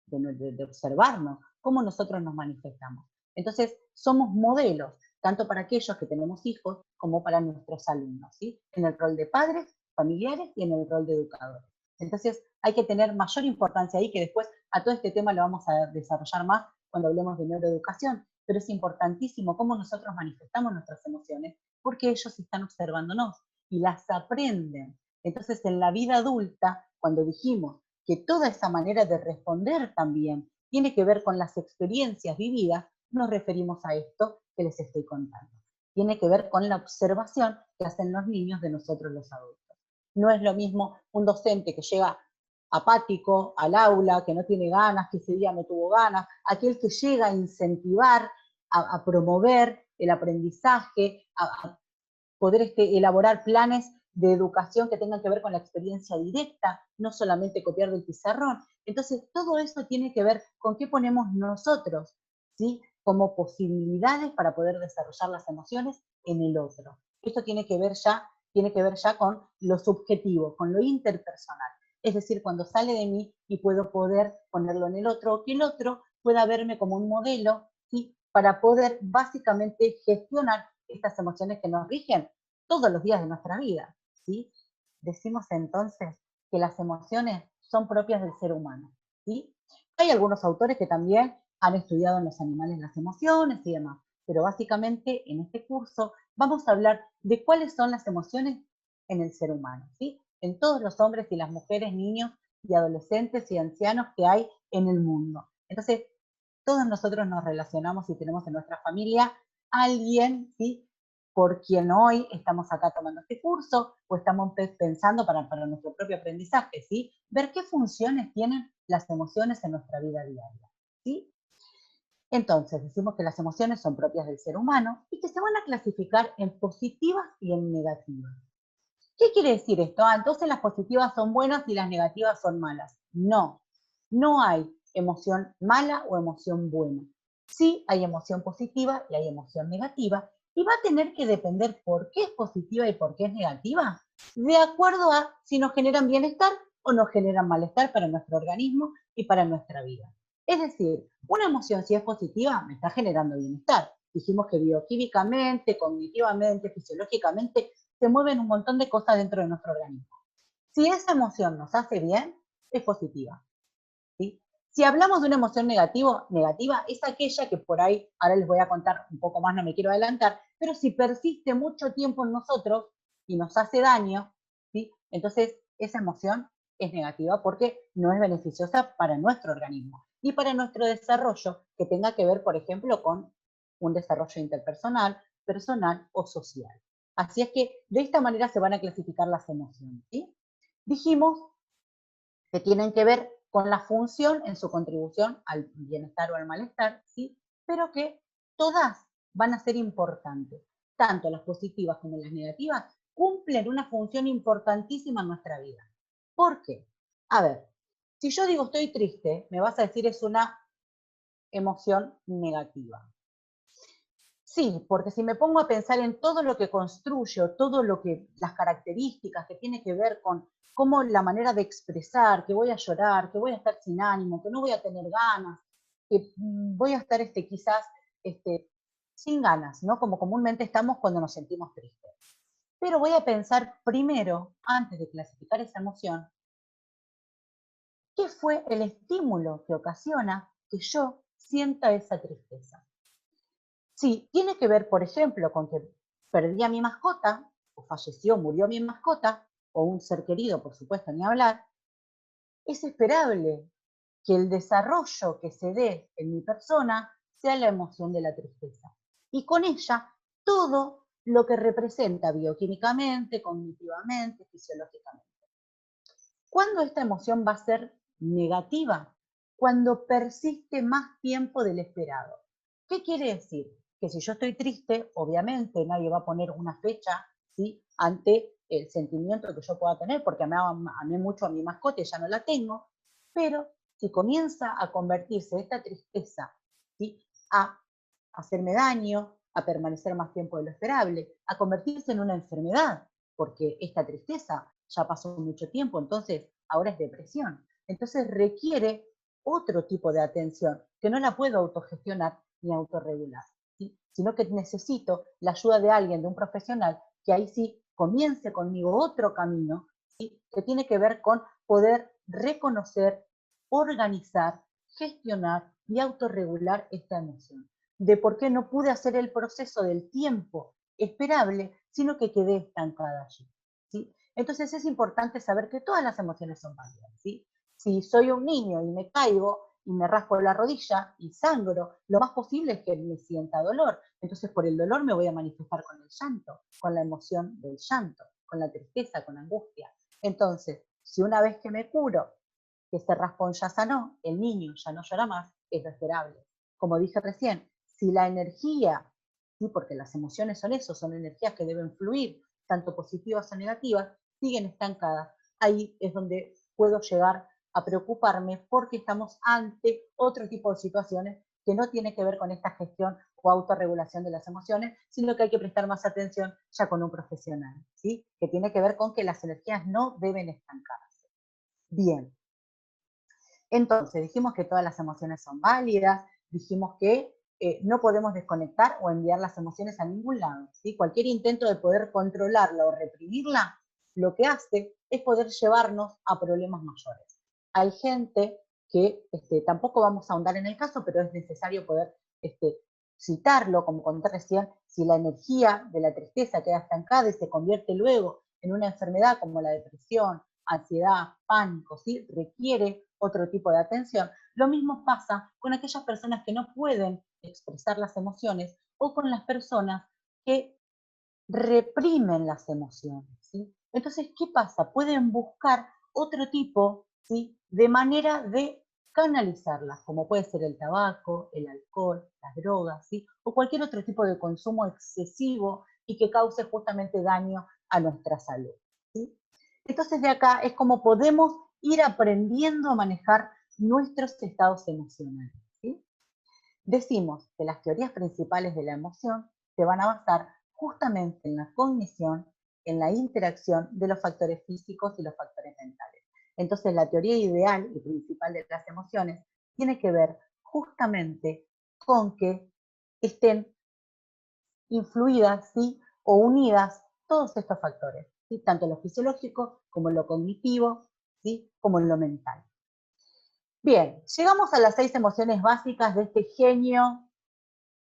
de observarnos, cómo nosotros nos manifestamos? Entonces, somos modelos, tanto para aquellos que tenemos hijos como para nuestros alumnos, ¿sí?, en el rol de padres, familiares y en el rol de educadores. Entonces, hay que tener mayor importancia ahí, que después a todo este tema lo vamos a desarrollar más cuando hablemos de neuroeducación, pero es importantísimo cómo nosotros manifestamos nuestras emociones, porque ellos están observándonos y las aprenden. Entonces, en la vida adulta, cuando dijimos que toda esa manera de responder también tiene que ver con las experiencias vividas, nos referimos a esto que les estoy contando. Tiene que ver con la observación que hacen los niños de nosotros los adultos. No es lo mismo un docente que llega apático al aula, que no tiene ganas, que ese día no tuvo ganas, aquel que llega a incentivar, a promover el aprendizaje, a poder elaborar planes de educación que tengan que ver con la experiencia directa, no solamente copiar del pizarrón. Entonces, todo eso tiene que ver con qué ponemos nosotros, ¿sí?, como posibilidades para poder desarrollar las emociones en el otro. Esto tiene que ver ya con lo subjetivo, con lo interpersonal. Es decir, cuando sale de mí y puedo poder ponerlo en el otro, que el otro pueda verme como un modelo, ¿sí?, para poder básicamente gestionar estas emociones que nos rigen todos los días de nuestra vida, ¿sí? Decimos entonces que las emociones son propias del ser humano, ¿sí? Hay algunos autores que también han estudiado en los animales las emociones y demás, pero básicamente en este curso vamos a hablar de cuáles son las emociones en el ser humano, ¿sí?, en todos los hombres y las mujeres, niños y adolescentes y ancianos que hay en el mundo. Entonces, todos nosotros nos relacionamos y tenemos en nuestra familia a alguien, ¿sí?, por quien hoy estamos acá tomando este curso o estamos pensando para nuestro propio aprendizaje, ¿sí? Ver qué funciones tienen las emociones en nuestra vida diaria, ¿sí? Entonces, decimos que las emociones son propias del ser humano y que se van a clasificar en positivas y en negativas. ¿Qué quiere decir esto? Entonces las positivas son buenas y las negativas son malas. No, no hay emoción mala o emoción buena. Sí hay emoción positiva y hay emoción negativa, y va a tener que depender por qué es positiva y por qué es negativa, de acuerdo a si nos generan bienestar o nos generan malestar para nuestro organismo y para nuestra vida. Es decir, una emoción si es positiva me está generando bienestar. Dijimos que bioquímicamente, cognitivamente, fisiológicamente, se mueven un montón de cosas dentro de nuestro organismo. Si esa emoción nos hace bien, es positiva. ¿Sí? Si hablamos de una emoción negativa es aquella que por ahí, ahora les voy a contar un poco más, no me quiero adelantar, pero si persiste mucho tiempo en nosotros y nos hace daño, ¿sí? Entonces esa emoción es negativa porque no es beneficiosa para nuestro organismo y para nuestro desarrollo, que tenga que ver, por ejemplo, con un desarrollo interpersonal, personal o social. Así es que de esta manera se van a clasificar las emociones. ¿Sí? Dijimos que tienen que ver con la función en su contribución al bienestar o al malestar, ¿sí? Pero que todas van a ser importantes. Tanto las positivas como las negativas cumplen una función importantísima en nuestra vida. ¿Por qué? A ver, si yo digo estoy triste, me vas a decir es una emoción negativa. Sí, porque si me pongo a pensar en todo lo que construyo, todo lo que, las características que tiene que ver con cómo la manera de expresar, que voy a llorar, que voy a estar sin ánimo, que no voy a tener ganas, que voy a estar quizás sin ganas, ¿no? Como comúnmente estamos cuando nos sentimos tristes. Pero voy a pensar primero, antes de clasificar esa emoción, ¿qué fue el estímulo que ocasiona que yo sienta esa tristeza? Sí, tiene que ver, por ejemplo, con que perdí a mi mascota, o falleció, murió mi mascota, o un ser querido, por supuesto, ni hablar. Es esperable que el desarrollo que se dé en mi persona sea la emoción de la tristeza. Y con ella, todo lo que representa bioquímicamente, cognitivamente, fisiológicamente. ¿Cuándo esta emoción va a ser negativa? Cuando persiste más tiempo del esperado. ¿Qué quiere decir? Que si yo estoy triste, obviamente nadie va a poner una fecha, ¿sí?, ante el sentimiento que yo pueda tener, porque amé mucho a mi mascota y ya no la tengo, pero si comienza a convertirse esta tristeza, ¿sí?, a hacerme daño, a permanecer más tiempo de lo esperable, a convertirse en una enfermedad, porque esta tristeza ya pasó mucho tiempo, entonces ahora es depresión. Entonces requiere otro tipo de atención, que no la puedo autogestionar ni autorregular, ¿sí?, sino que necesito la ayuda de alguien, de un profesional, que ahí sí comience conmigo otro camino, ¿sí?, que tiene que ver con poder reconocer, organizar, gestionar y autorregular esta emoción. De por qué no pude hacer el proceso del tiempo esperable, sino que quedé estancada allí, ¿sí? Entonces es importante saber que todas las emociones son válidas, ¿sí? Si soy un niño y me caigo y me raspo la rodilla y sangro, lo más posible es que me sienta dolor. Entonces por el dolor me voy a manifestar con el llanto, con la emoción del llanto, con la tristeza, con la angustia. Entonces, si una vez que me curo, que ese raspón ya sanó, el niño ya no llora más, es lo esperable. Como dije recién, si la energía, ¿sí?, porque las emociones son eso, son energías que deben fluir, tanto positivas o negativas, siguen estancadas, ahí es donde puedo llegar a preocuparme porque estamos ante otro tipo de situaciones que no tiene que ver con esta gestión o autorregulación de las emociones, sino que hay que prestar más atención ya con un profesional, ¿sí?, que tiene que ver con que las energías no deben estancarse. Bien, entonces dijimos que todas las emociones son válidas, dijimos que no podemos desconectar o enviar las emociones a ningún lado, ¿sí? Cualquier intento de poder controlarla o reprimirla, lo que hace es poder llevarnos a problemas mayores. Hay gente que, tampoco vamos a ahondar en el caso, pero es necesario poder citarlo, como conté recién, si la energía de la tristeza queda estancada y se convierte luego en una enfermedad como la depresión, ansiedad, pánico, ¿sí?, requiere otro tipo de atención. Lo mismo pasa con aquellas personas que no pueden expresar las emociones o con las personas que reprimen las emociones, ¿sí? Entonces, ¿qué pasa? Pueden buscar otro tipo, ¿sí?, de manera de canalizarlas, como puede ser el tabaco, el alcohol, las drogas, ¿sí?, o cualquier otro tipo de consumo excesivo y que cause justamente daño a nuestra salud. ¿sí? Entonces de acá es como podemos ir aprendiendo a manejar nuestros estados emocionales, ¿sí? Decimos que las teorías principales de la emoción se van a basar justamente en la cognición, en la interacción de los factores físicos y los factores mentales. Entonces la teoría ideal y principal de las emociones tiene que ver justamente con que estén influidas, ¿sí?, o unidas todos estos factores, ¿sí?, tanto lo fisiológico como lo cognitivo, ¿sí?, como lo mental. Bien, llegamos a las 6 emociones básicas de este genio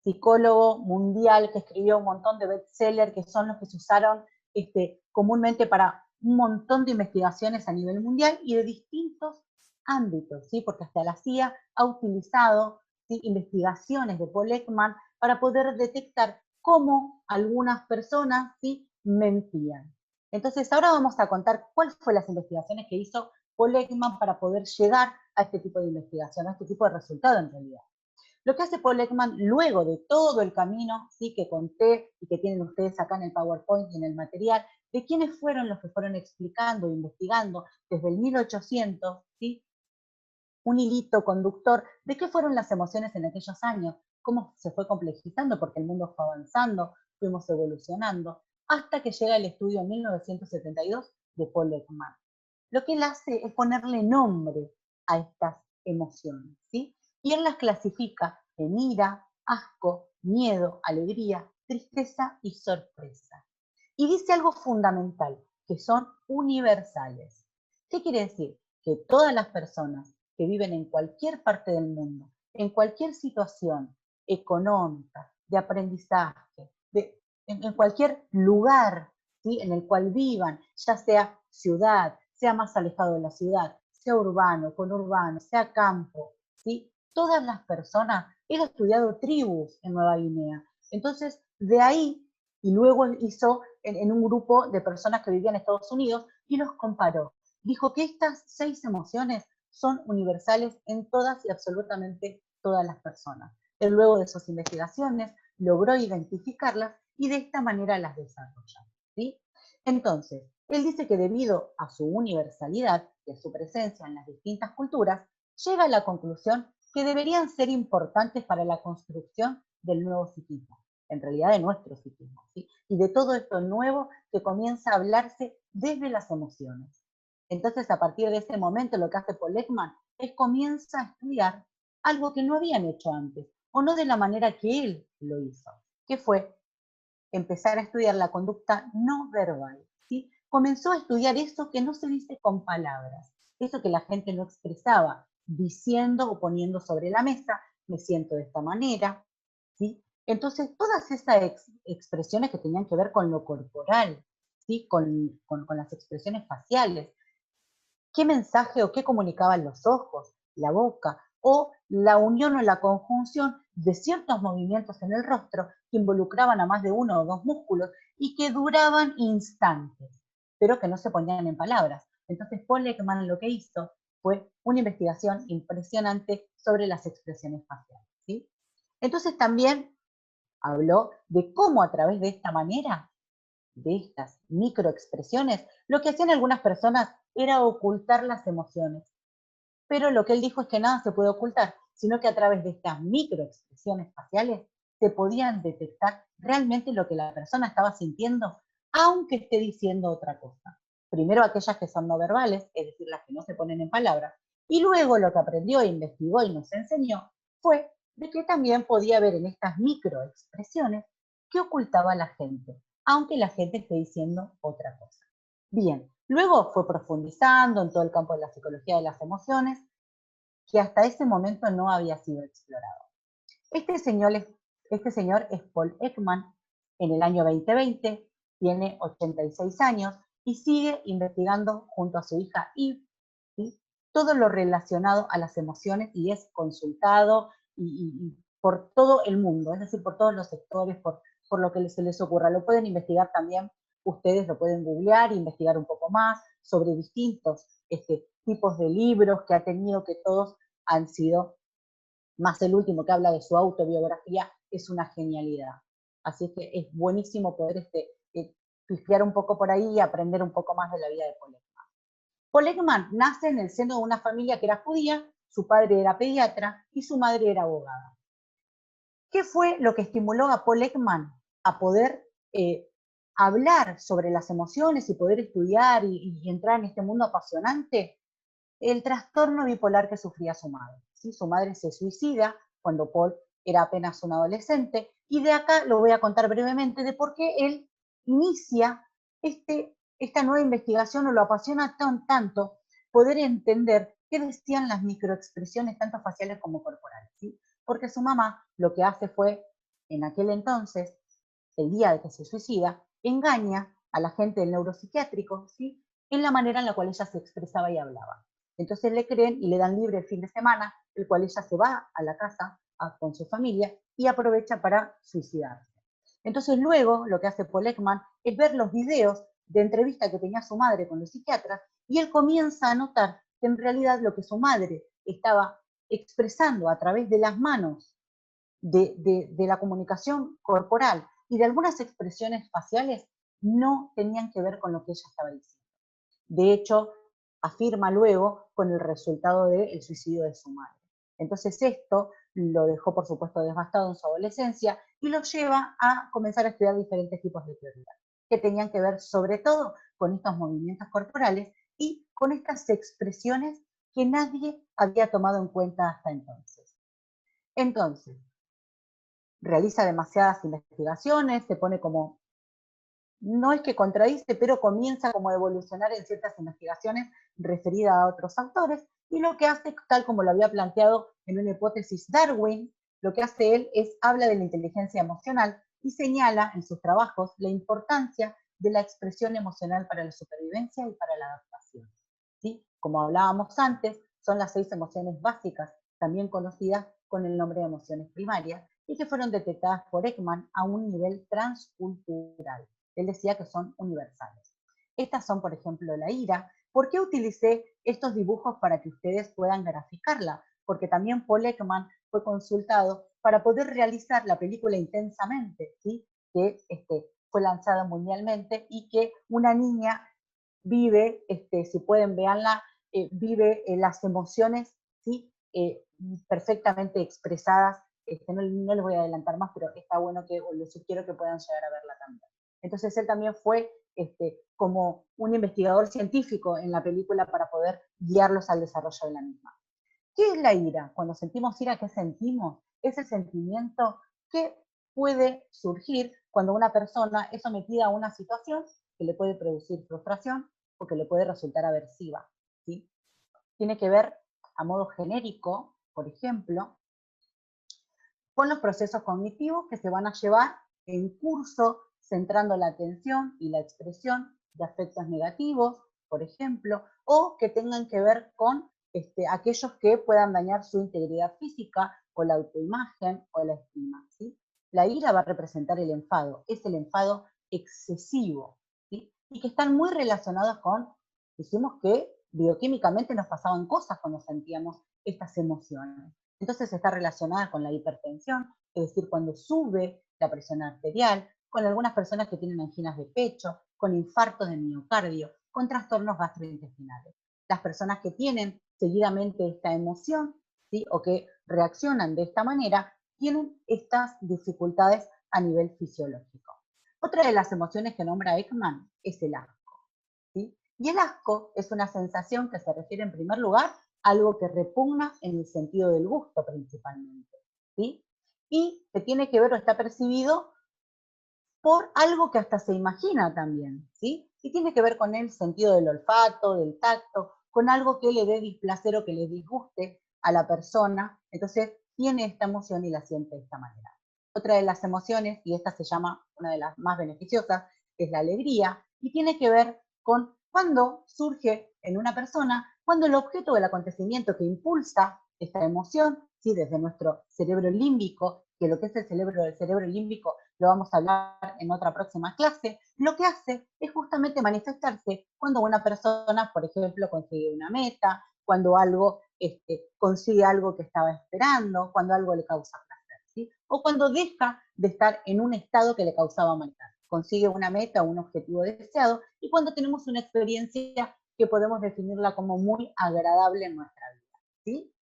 psicólogo mundial que escribió un montón de bestsellers que son los que se usaron comúnmente para un montón de investigaciones a nivel mundial y de distintos ámbitos, ¿sí? Porque hasta la CIA ha utilizado, ¿sí?, investigaciones de Paul Ekman para poder detectar cómo algunas personas, ¿sí?, mentían. Entonces ahora vamos a contar cuáles fueron las investigaciones que hizo Paul Ekman para poder llegar a este tipo de investigación, a este tipo de resultado en realidad. Lo que hace Paul Ekman, luego de todo el camino, ¿sí?, que conté y que tienen ustedes acá en el PowerPoint y en el material, de quiénes fueron los que fueron explicando e investigando desde el 1800, ¿sí?, un hilito conductor de qué fueron las emociones en aquellos años, cómo se fue complejizando porque el mundo fue avanzando, fuimos evolucionando, hasta que llega el estudio en 1972 de Paul Ekman. Lo que él hace es ponerle nombre a estas emociones, ¿sí? Y él las clasifica en ira, asco, miedo, alegría, tristeza y sorpresa. Y dice algo fundamental, que son universales. ¿Qué quiere decir? Que todas las personas que viven en cualquier parte del mundo, en cualquier situación económica, de aprendizaje, en cualquier lugar, ¿sí?, en el cual vivan, ya sea ciudad, sea más alejado de la ciudad, sea urbano, conurbano, sea campo, ¿sí? Todas las personas, él ha estudiado tribus en Nueva Guinea. Entonces, de ahí, y luego hizo en un grupo de personas que vivían en Estados Unidos y los comparó. Dijo que estas 6 emociones son universales en todas y absolutamente todas las personas. Él luego de sus investigaciones logró identificarlas y de esta manera las desarrolla, ¿sí? Entonces, él dice que debido a su universalidad y a su presencia en las distintas culturas, llega a la conclusión que deberían ser importantes para la construcción del nuevo psiquismo, en realidad de nuestro psiquismo, ¿sí?, y de todo esto nuevo que comienza a hablarse desde las emociones. Entonces, a partir de ese momento, lo que hace Paul Ekman es comienza a estudiar algo que no habían hecho antes, o no de la manera que él lo hizo, que fue empezar a estudiar la conducta no verbal, ¿sí? Comenzó a estudiar eso que no se dice con palabras, eso que la gente no expresaba, diciendo o poniendo sobre la mesa, me siento de esta manera, ¿sí? Entonces, todas esas expresiones que tenían que ver con lo corporal, ¿sí?, con las expresiones faciales, qué mensaje o qué comunicaban los ojos, la boca, o la unión o la conjunción de ciertos movimientos en el rostro que involucraban a más de uno o dos músculos y que duraban instantes, pero que no se ponían en palabras. Entonces Paul Ekman lo que hizo fue una investigación impresionante sobre las expresiones faciales, ¿sí? Entonces también habló de cómo a través de esta manera, de estas microexpresiones, lo que hacían algunas personas era ocultar las emociones. Pero lo que él dijo es que nada se puede ocultar, sino que a través de estas microexpresiones faciales se podían detectar realmente lo que la persona estaba sintiendo, aunque esté diciendo otra cosa. Primero aquellas que son no verbales, es decir, las que no se ponen en palabras, y luego lo que aprendió, investigó y nos enseñó fue de que también podía ver en estas microexpresiones qué ocultaba la gente, aunque la gente esté diciendo otra cosa. Bien, luego fue profundizando en todo el campo de la psicología de las emociones, que hasta ese momento no había sido explorado. Este señor es Paul Ekman, en el año 2020, tiene 86 años y sigue investigando junto a su hija Eve, ¿sí?, todo lo relacionado a las emociones y es consultado y por todo el mundo, es decir, por todos los sectores, por lo que se les ocurra. Lo pueden investigar también, ustedes lo pueden googlear, investigar un poco más sobre distintos tipos de libros que ha tenido, que todos han sido, más el último que habla de su autobiografía, es una genialidad. Así que es buenísimo poder pifiar un poco por ahí y aprender un poco más de la vida de Paul Ekman. Paul Ekman nace en el seno de una familia que era judía, su padre era pediatra y su madre era abogada. ¿Qué fue lo que estimuló a Paul Ekman a poder hablar sobre las emociones y poder estudiar y entrar en este mundo apasionante? El trastorno bipolar que sufría su madre. ¿Sí? Su madre se suicida cuando Paul era apenas un adolescente, y de acá lo voy a contar brevemente de por qué él inicia esta nueva investigación, o lo apasiona tanto poder entender qué decían las microexpresiones, tanto faciales como corporales. ¿Sí? Porque su mamá lo que hace fue, en aquel entonces, el día de que se suicida, engaña a la gente del neuropsiquiátrico, ¿sí? En la manera en la cual ella se expresaba y hablaba. Entonces le creen y le dan libre el fin de semana, el cual ella se va a la casa con su familia y aprovecha para suicidarse. Entonces luego lo que hace Paul Ekman es ver los videos de entrevista que tenía su madre con los psiquiatras, y él comienza a notar que en realidad lo que su madre estaba expresando a través de las manos, de la comunicación corporal y de algunas expresiones faciales, no tenían que ver con lo que ella estaba diciendo. De hecho, afirma luego con el resultado del suicidio de su madre. Entonces esto lo dejó, por supuesto, devastado en su adolescencia y lo lleva a comenzar a estudiar diferentes tipos de teorías que tenían que ver sobre todo con estos movimientos corporales y con estas expresiones que nadie había tomado en cuenta hasta entonces. Entonces, realiza demasiadas investigaciones, se pone como, no es que contradice, pero comienza como a evolucionar en ciertas investigaciones referidas a otros autores, y lo que hace, tal como lo había planteado en una hipótesis Darwin, lo que hace él es habla de la inteligencia emocional y señala en sus trabajos la importancia de la expresión emocional para la supervivencia y para la adaptación. ¿Sí? Como hablábamos antes, son las 6 emociones básicas, también conocidas con el nombre de emociones primarias, y que fueron detectadas por Ekman a un nivel transcultural. Él decía que son universales. Estas son, por ejemplo, la ira. ¿Por qué utilicé estos dibujos para que ustedes puedan graficarla? Porque también Paul Ekman fue consultado para poder realizar la película Intensamente, ¿sí? Que fue lanzada mundialmente y que una niña vive, si pueden verla, vive las emociones, ¿sí? Perfectamente expresadas. No les voy a adelantar más, pero está bueno que, o les sugiero que puedan llegar a verla también. Entonces él también fue como un investigador científico en la película para poder guiarlos al desarrollo de la misma. ¿Qué es la ira? Cuando sentimos ira, ¿qué sentimos? Es el sentimiento que puede surgir cuando una persona es sometida a una situación que le puede producir frustración o que le puede resultar aversiva. ¿Sí? Tiene que ver, a modo genérico, por ejemplo, con los procesos cognitivos que se van a llevar en curso, centrando la atención y la expresión de afectos negativos, por ejemplo, o que tengan que ver con aquellos que puedan dañar su integridad física o la autoimagen o la estima. ¿Sí? La ira va a representar el enfado, es el enfado excesivo, ¿sí? Y que están muy relacionados con, dijimos que bioquímicamente nos pasaban cosas cuando sentíamos estas emociones. Entonces está relacionada con la hipertensión, es decir, cuando sube la presión arterial, con algunas personas que tienen anginas de pecho, con infartos de miocardio, con trastornos gastrointestinales. Las personas que tienen seguidamente esta emoción, ¿sí? O que reaccionan de esta manera, tienen estas dificultades a nivel fisiológico. Otra de las emociones que nombra Ekman es el asco. ¿Sí? Y el asco es una sensación que se refiere en primer lugar a algo que repugna en el sentido del gusto principalmente. ¿Sí? Y que tiene que ver o está percibido por algo que hasta se imagina también, ¿sí? Y tiene que ver con el sentido del olfato, del tacto, con algo que le dé displacer o que le disguste a la persona. Entonces tiene esta emoción y la siente de esta manera. Otra de las emociones, y esta se llama una de las más beneficiosas, es la alegría, y tiene que ver con cuando surge en una persona, cuando el objeto del acontecimiento que impulsa esta emoción, ¿sí? Desde nuestro cerebro límbico, que lo que es el cerebro límbico lo vamos a hablar en otra próxima clase, lo que hace es justamente manifestarse cuando una persona, por ejemplo, consigue una meta, cuando algo consigue algo que estaba esperando, cuando algo le causa placer, ¿sí? O cuando deja de estar en un estado que le causaba malestar. consigue una meta o un objetivo deseado, y cuando tenemos una experiencia que podemos definirla como muy agradable en nuestra vida, ¿sí?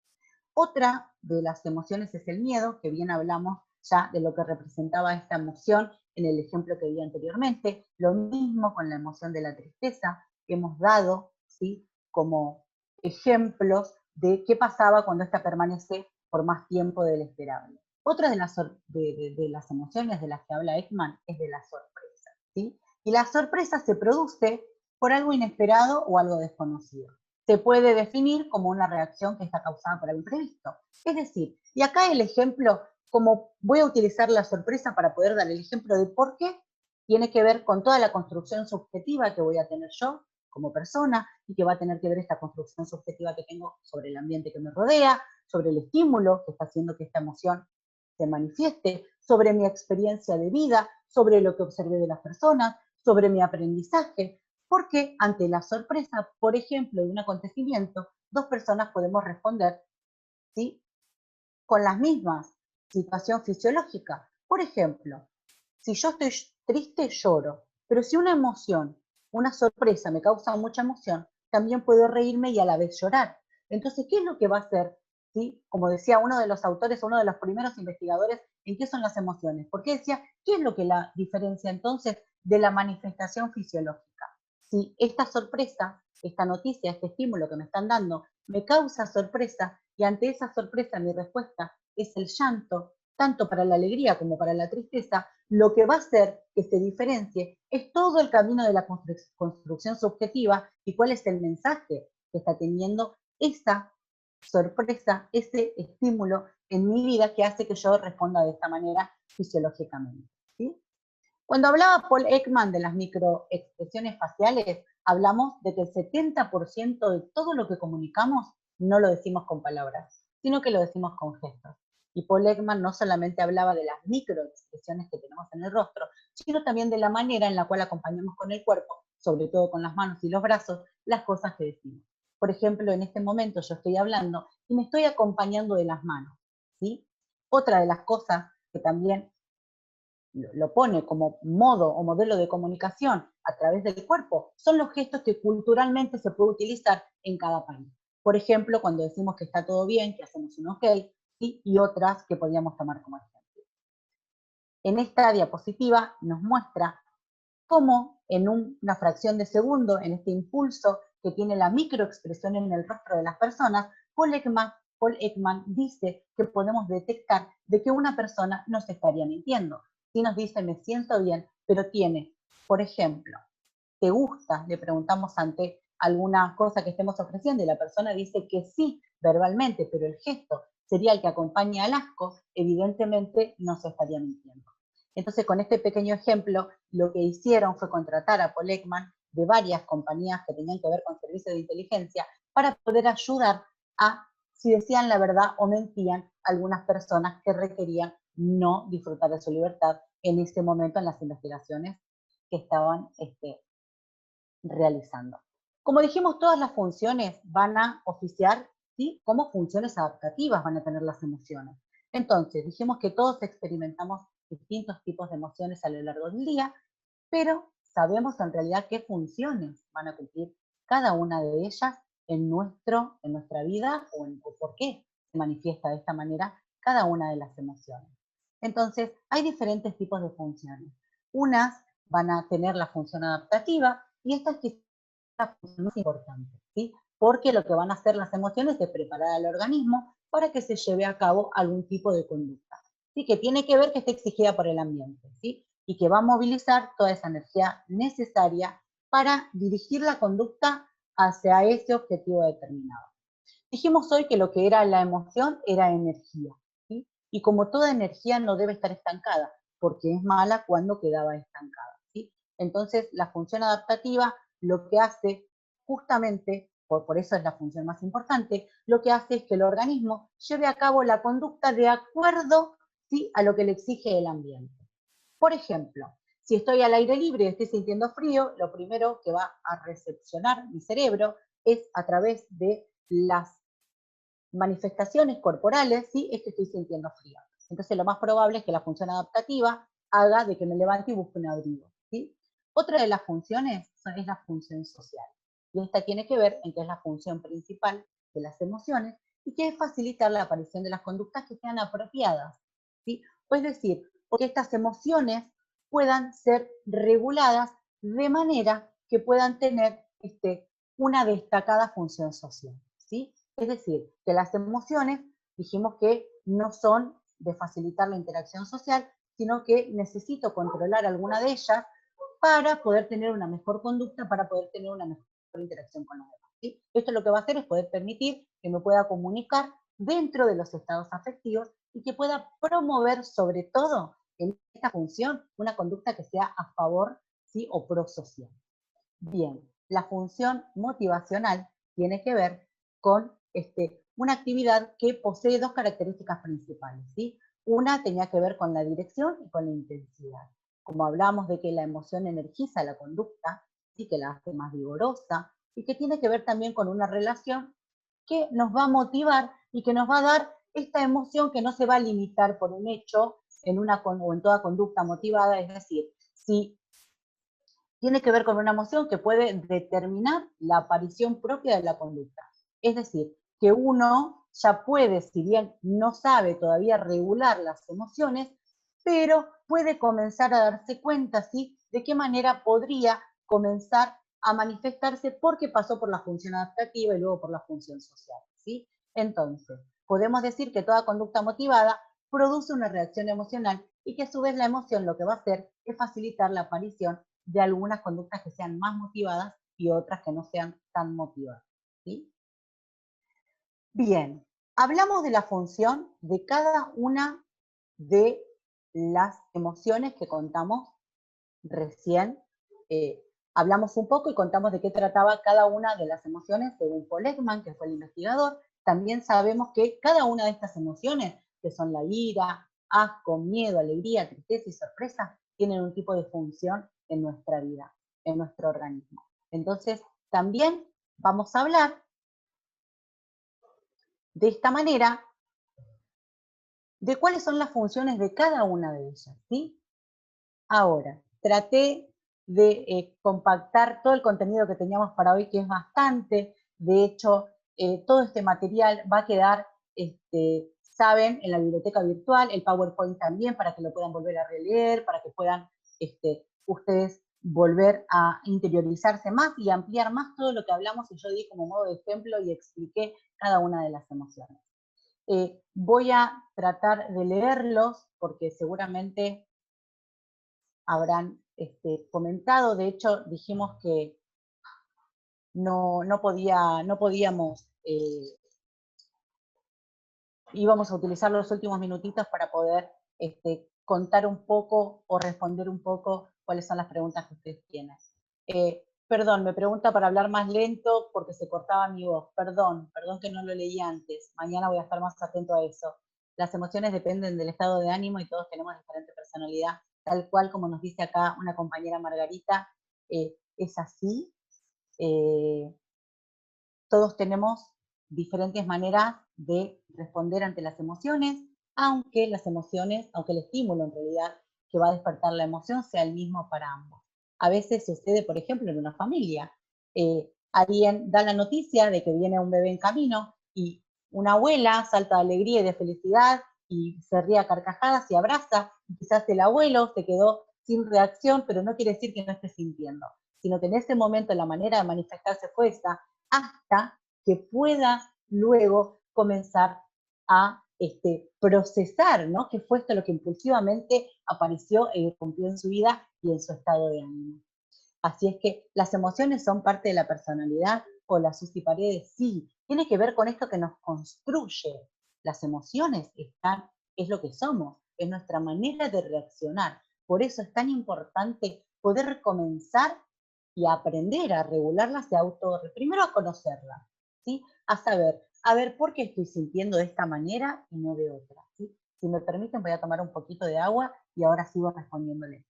Otra de las emociones es el miedo, que bien hablamos ya de lo que representaba esta emoción en el ejemplo que vi anteriormente. Lo mismo con la emoción de la tristeza, que hemos dado, ¿sí?, como ejemplos de qué pasaba cuando esta permanece por más tiempo del esperable. Otra de las emociones de las que habla Ekman es de la sorpresa, ¿sí? Y la sorpresa se produce por algo inesperado o algo desconocido. Se puede definir como una reacción que está causada por algo imprevisto. Es decir, y acá el ejemplo, como voy a utilizar la sorpresa para poder dar el ejemplo de por qué, tiene que ver con toda la construcción subjetiva que voy a tener yo como persona y que va a tener que ver esta construcción subjetiva que tengo sobre el ambiente que me rodea, sobre el estímulo que está haciendo que esta emoción se manifieste, sobre mi experiencia de vida, sobre lo que observé de las personas, sobre mi aprendizaje, porque ante la sorpresa, por ejemplo, de un acontecimiento, dos personas podemos responder, ¿sí?, con las mismas situación fisiológica. Por ejemplo, si yo estoy triste, lloro, pero si una emoción, una sorpresa me causa mucha emoción, también puedo reírme y a la vez llorar. Entonces, ¿qué es lo que va a hacer? ¿Sí? Como decía uno de los autores, uno de los primeros investigadores, ¿en qué son las emociones? Porque decía, ¿qué es lo que la diferencia entonces de la manifestación fisiológica? Si esta sorpresa, esta noticia, este estímulo que me están dando, me causa sorpresa y ante esa sorpresa mi respuesta es el llanto, tanto para la alegría como para la tristeza, lo que va a hacer que se diferencie es todo el camino de la construcción subjetiva y cuál es el mensaje que está teniendo esa sorpresa, ese estímulo en mi vida que hace que yo responda de esta manera fisiológicamente, ¿sí? Cuando hablaba Paul Ekman de las microexpresiones faciales, hablamos de que el 70% de todo lo que comunicamos no lo decimos con palabras, sino que lo decimos con gestos. Y Paul Ekman no solamente hablaba de las microexpresiones que tenemos en el rostro, sino también de la manera en la cual acompañamos con el cuerpo, sobre todo con las manos y los brazos, las cosas que decimos. Por ejemplo, en este momento yo estoy hablando y me estoy acompañando de las manos, ¿sí? Otra de las cosas que también lo pone como modo o modelo de comunicación a través del cuerpo, son los gestos que culturalmente se puede utilizar en cada país. Por ejemplo, cuando decimos que está todo bien, que hacemos un ok, ¿sí?, y otras que podríamos tomar como ejemplo. En esta diapositiva nos muestra cómo en una fracción de segundo, en este impulso que tiene la microexpresión en el rostro de las personas, Paul Ekman dice que podemos detectar de que una persona nos estaría mintiendo. Si nos dice me siento bien, pero tiene, por ejemplo, ¿te gusta?, le preguntamos ante alguna cosa que estemos ofreciendo y la persona dice que sí verbalmente, pero el gesto sería el que acompaña al asco, evidentemente nos estaría mintiendo. Entonces, con este pequeño ejemplo, lo que hicieron fue contratar a Paul Ekman de varias compañías que tenían que ver con servicios de inteligencia para poder ayudar a si decían la verdad o mentían algunas personas que requerían no disfrutar de su libertad en ese momento en las investigaciones que estaban realizando. Como dijimos, todas las funciones van a oficiar, ¿sí?, como funciones adaptativas van a tener las emociones. Entonces, dijimos que todos experimentamos distintos tipos de emociones a lo largo del día, pero sabemos en realidad qué funciones van a cumplir cada una de ellas en nuestra vida o por qué se manifiesta de esta manera cada una de las emociones. Entonces, hay diferentes tipos de funciones. Unas van a tener la función adaptativa y esta es la función más importante, ¿sí?, porque lo que van a hacer las emociones es preparar al organismo para que se lleve a cabo algún tipo de conducta, ¿sí?, que tiene que ver que esté exigida por el ambiente, ¿sí?, y que va a movilizar toda esa energía necesaria para dirigir la conducta hacia ese objetivo determinado. Dijimos hoy que lo que era la emoción era energía, ¿sí?, y como toda energía no debe estar estancada, porque es mala cuando quedaba estancada, ¿sí? Entonces, la función adaptativa lo que hace justamente, por eso es la función más importante, lo que hace es que el organismo lleve a cabo la conducta de acuerdo, ¿sí?, a lo que le exige el ambiente. Por ejemplo, si estoy al aire libre y estoy sintiendo frío, lo primero que va a recepcionar mi cerebro es a través de las manifestaciones corporales, ¿sí?, es que estoy sintiendo frío. Entonces lo más probable es que la función adaptativa haga de que me levante y busque un abrigo. Otra de las funciones es la función social. Y esta tiene que ver en que es la función principal de las emociones y que es facilitar la aparición de las conductas que sean apropiadas, ¿sí? Es decir, que estas emociones puedan ser reguladas de manera que puedan tener una destacada función social, ¿sí? Es decir, que las emociones dijimos que no son de facilitar la interacción social, sino que necesito controlar alguna de ellas para poder tener una mejor conducta, para poder tener una mejor interacción con los demás, ¿sí? Esto lo que va a hacer es poder permitir que me pueda comunicar dentro de los estados afectivos y que pueda promover sobre todo en esta función una conducta que sea a favor, ¿sí? O prosocial. Bien, la función motivacional tiene que ver con una actividad que posee dos características principales, ¿sí? Una tenía que ver con la dirección y con la intensidad. Como hablamos de que la emoción energiza la conducta, ¿sí? Que la hace más vigorosa, y que tiene que ver también con una relación que nos va a motivar y que nos va a dar esta emoción que no se va a limitar por un hecho o en toda conducta motivada, es decir, si tiene que ver con una emoción que puede determinar la aparición propia de la conducta. Es decir, que uno ya puede, si bien no sabe todavía regular las emociones, pero puede comenzar a darse cuenta, ¿sí?, de qué manera podría comenzar a manifestarse porque pasó por la función adaptativa y luego por la función social, ¿sí? Entonces, podemos decir que toda conducta motivada produce una reacción emocional y que a su vez la emoción lo que va a hacer es facilitar la aparición de algunas conductas que sean más motivadas y otras que no sean tan motivadas, ¿sí? Bien, hablamos de la función de cada una de las emociones que contamos recién. Hablamos un poco y contamos de qué trataba cada una de las emociones según Paul Ekman, que fue el investigador. También sabemos que cada una de estas emociones, que son la ira, asco, miedo, alegría, tristeza y sorpresa, tienen un tipo de función en nuestra vida, en nuestro organismo. Entonces, también vamos a hablar de esta manera de cuáles son las funciones de cada una de ellas, ¿sí? Ahora, traté de compactar todo el contenido que teníamos para hoy, que es bastante. De hecho, todo este material va a quedar, saben, en la biblioteca virtual, el PowerPoint también, para que lo puedan volver a releer, para que puedan ustedes volver a interiorizarse más y ampliar más todo lo que hablamos y yo di como modo de ejemplo y expliqué cada una de las emociones. Voy a tratar de leerlos porque seguramente habrán comentado. De hecho, dijimos que no podíamos, íbamos a utilizar los últimos minutitos para poder contar un poco o responder un poco cuáles son las preguntas que ustedes tienen. Perdón, me pregunta para hablar más lento porque se cortaba mi voz. Perdón que no lo leí antes. Mañana voy a estar más atento a eso. Las emociones dependen del estado de ánimo y todos tenemos diferente personalidad. Tal cual como nos dice acá una compañera Margarita, es así. Todos tenemos diferentes maneras de responder ante las emociones, aunque el estímulo en realidad que va a despertar la emoción sea el mismo para ambos. A veces sucede, por ejemplo, en una familia. Alguien da la noticia de que viene un bebé en camino y una abuela salta de alegría y de felicidad y se ríe a carcajadas y abraza. Y quizás el abuelo se quedó sin reacción, pero no quiere decir que no esté sintiendo, sino que en ese momento la manera de manifestarse fue esa, hasta que pueda luego comenzar a procesar, ¿no?, qué fue esto lo que impulsivamente apareció e irrumpió en su vida y en su estado de ánimo. Así es que las emociones son parte de la personalidad. O la Susi Paredes, sí, tiene que ver con esto que nos construye. Las emociones es lo que somos, es nuestra manera de reaccionar. Por eso es tan importante poder comenzar y aprender a regularlas y primero a conocerlas, ¿sí? A saber, a ver por qué estoy sintiendo de esta manera y no de otra, ¿sí? Si me permiten, voy a tomar un poquito de agua y ahora sigo respondiéndole.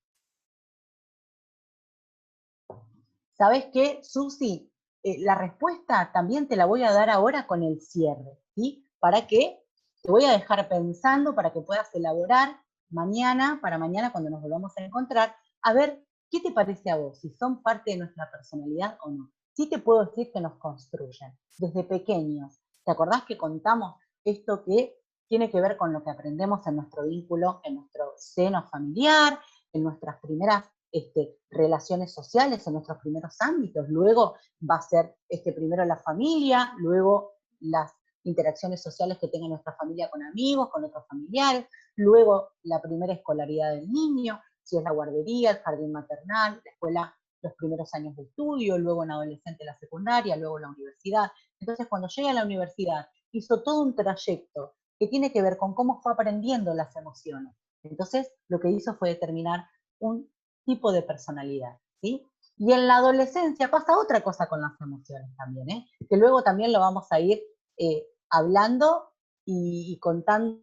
¿Sabes qué, Susi? La respuesta también te la voy a dar ahora con el cierre, ¿sí? ¿Para qué? Te voy a dejar pensando para que puedas elaborar mañana, para mañana cuando nos volvamos a encontrar, a ver ¿Qué te parece a vos? Si son parte de nuestra personalidad o no. Sí te puedo decir que nos construyen desde pequeños. ¿Te acordás que contamos esto que tiene que ver con lo que aprendemos en nuestro vínculo, en nuestro seno familiar, en nuestras primeras relaciones sociales, en nuestros primeros ámbitos? Luego va a ser primero la familia, luego las interacciones sociales que tenga nuestra familia con amigos, con otros familiares, luego la primera escolaridad del niño, si es la guardería, el jardín maternal, la escuela, los primeros años de estudio, luego en adolescente la secundaria, luego la universidad. Entonces, cuando llega a la universidad, hizo todo un trayecto que tiene que ver con cómo fue aprendiendo las emociones. Entonces, lo que hizo fue determinar un tipo de personalidad, ¿sí? Y en la adolescencia pasa otra cosa con las emociones también, que luego también lo vamos a ir hablando y contando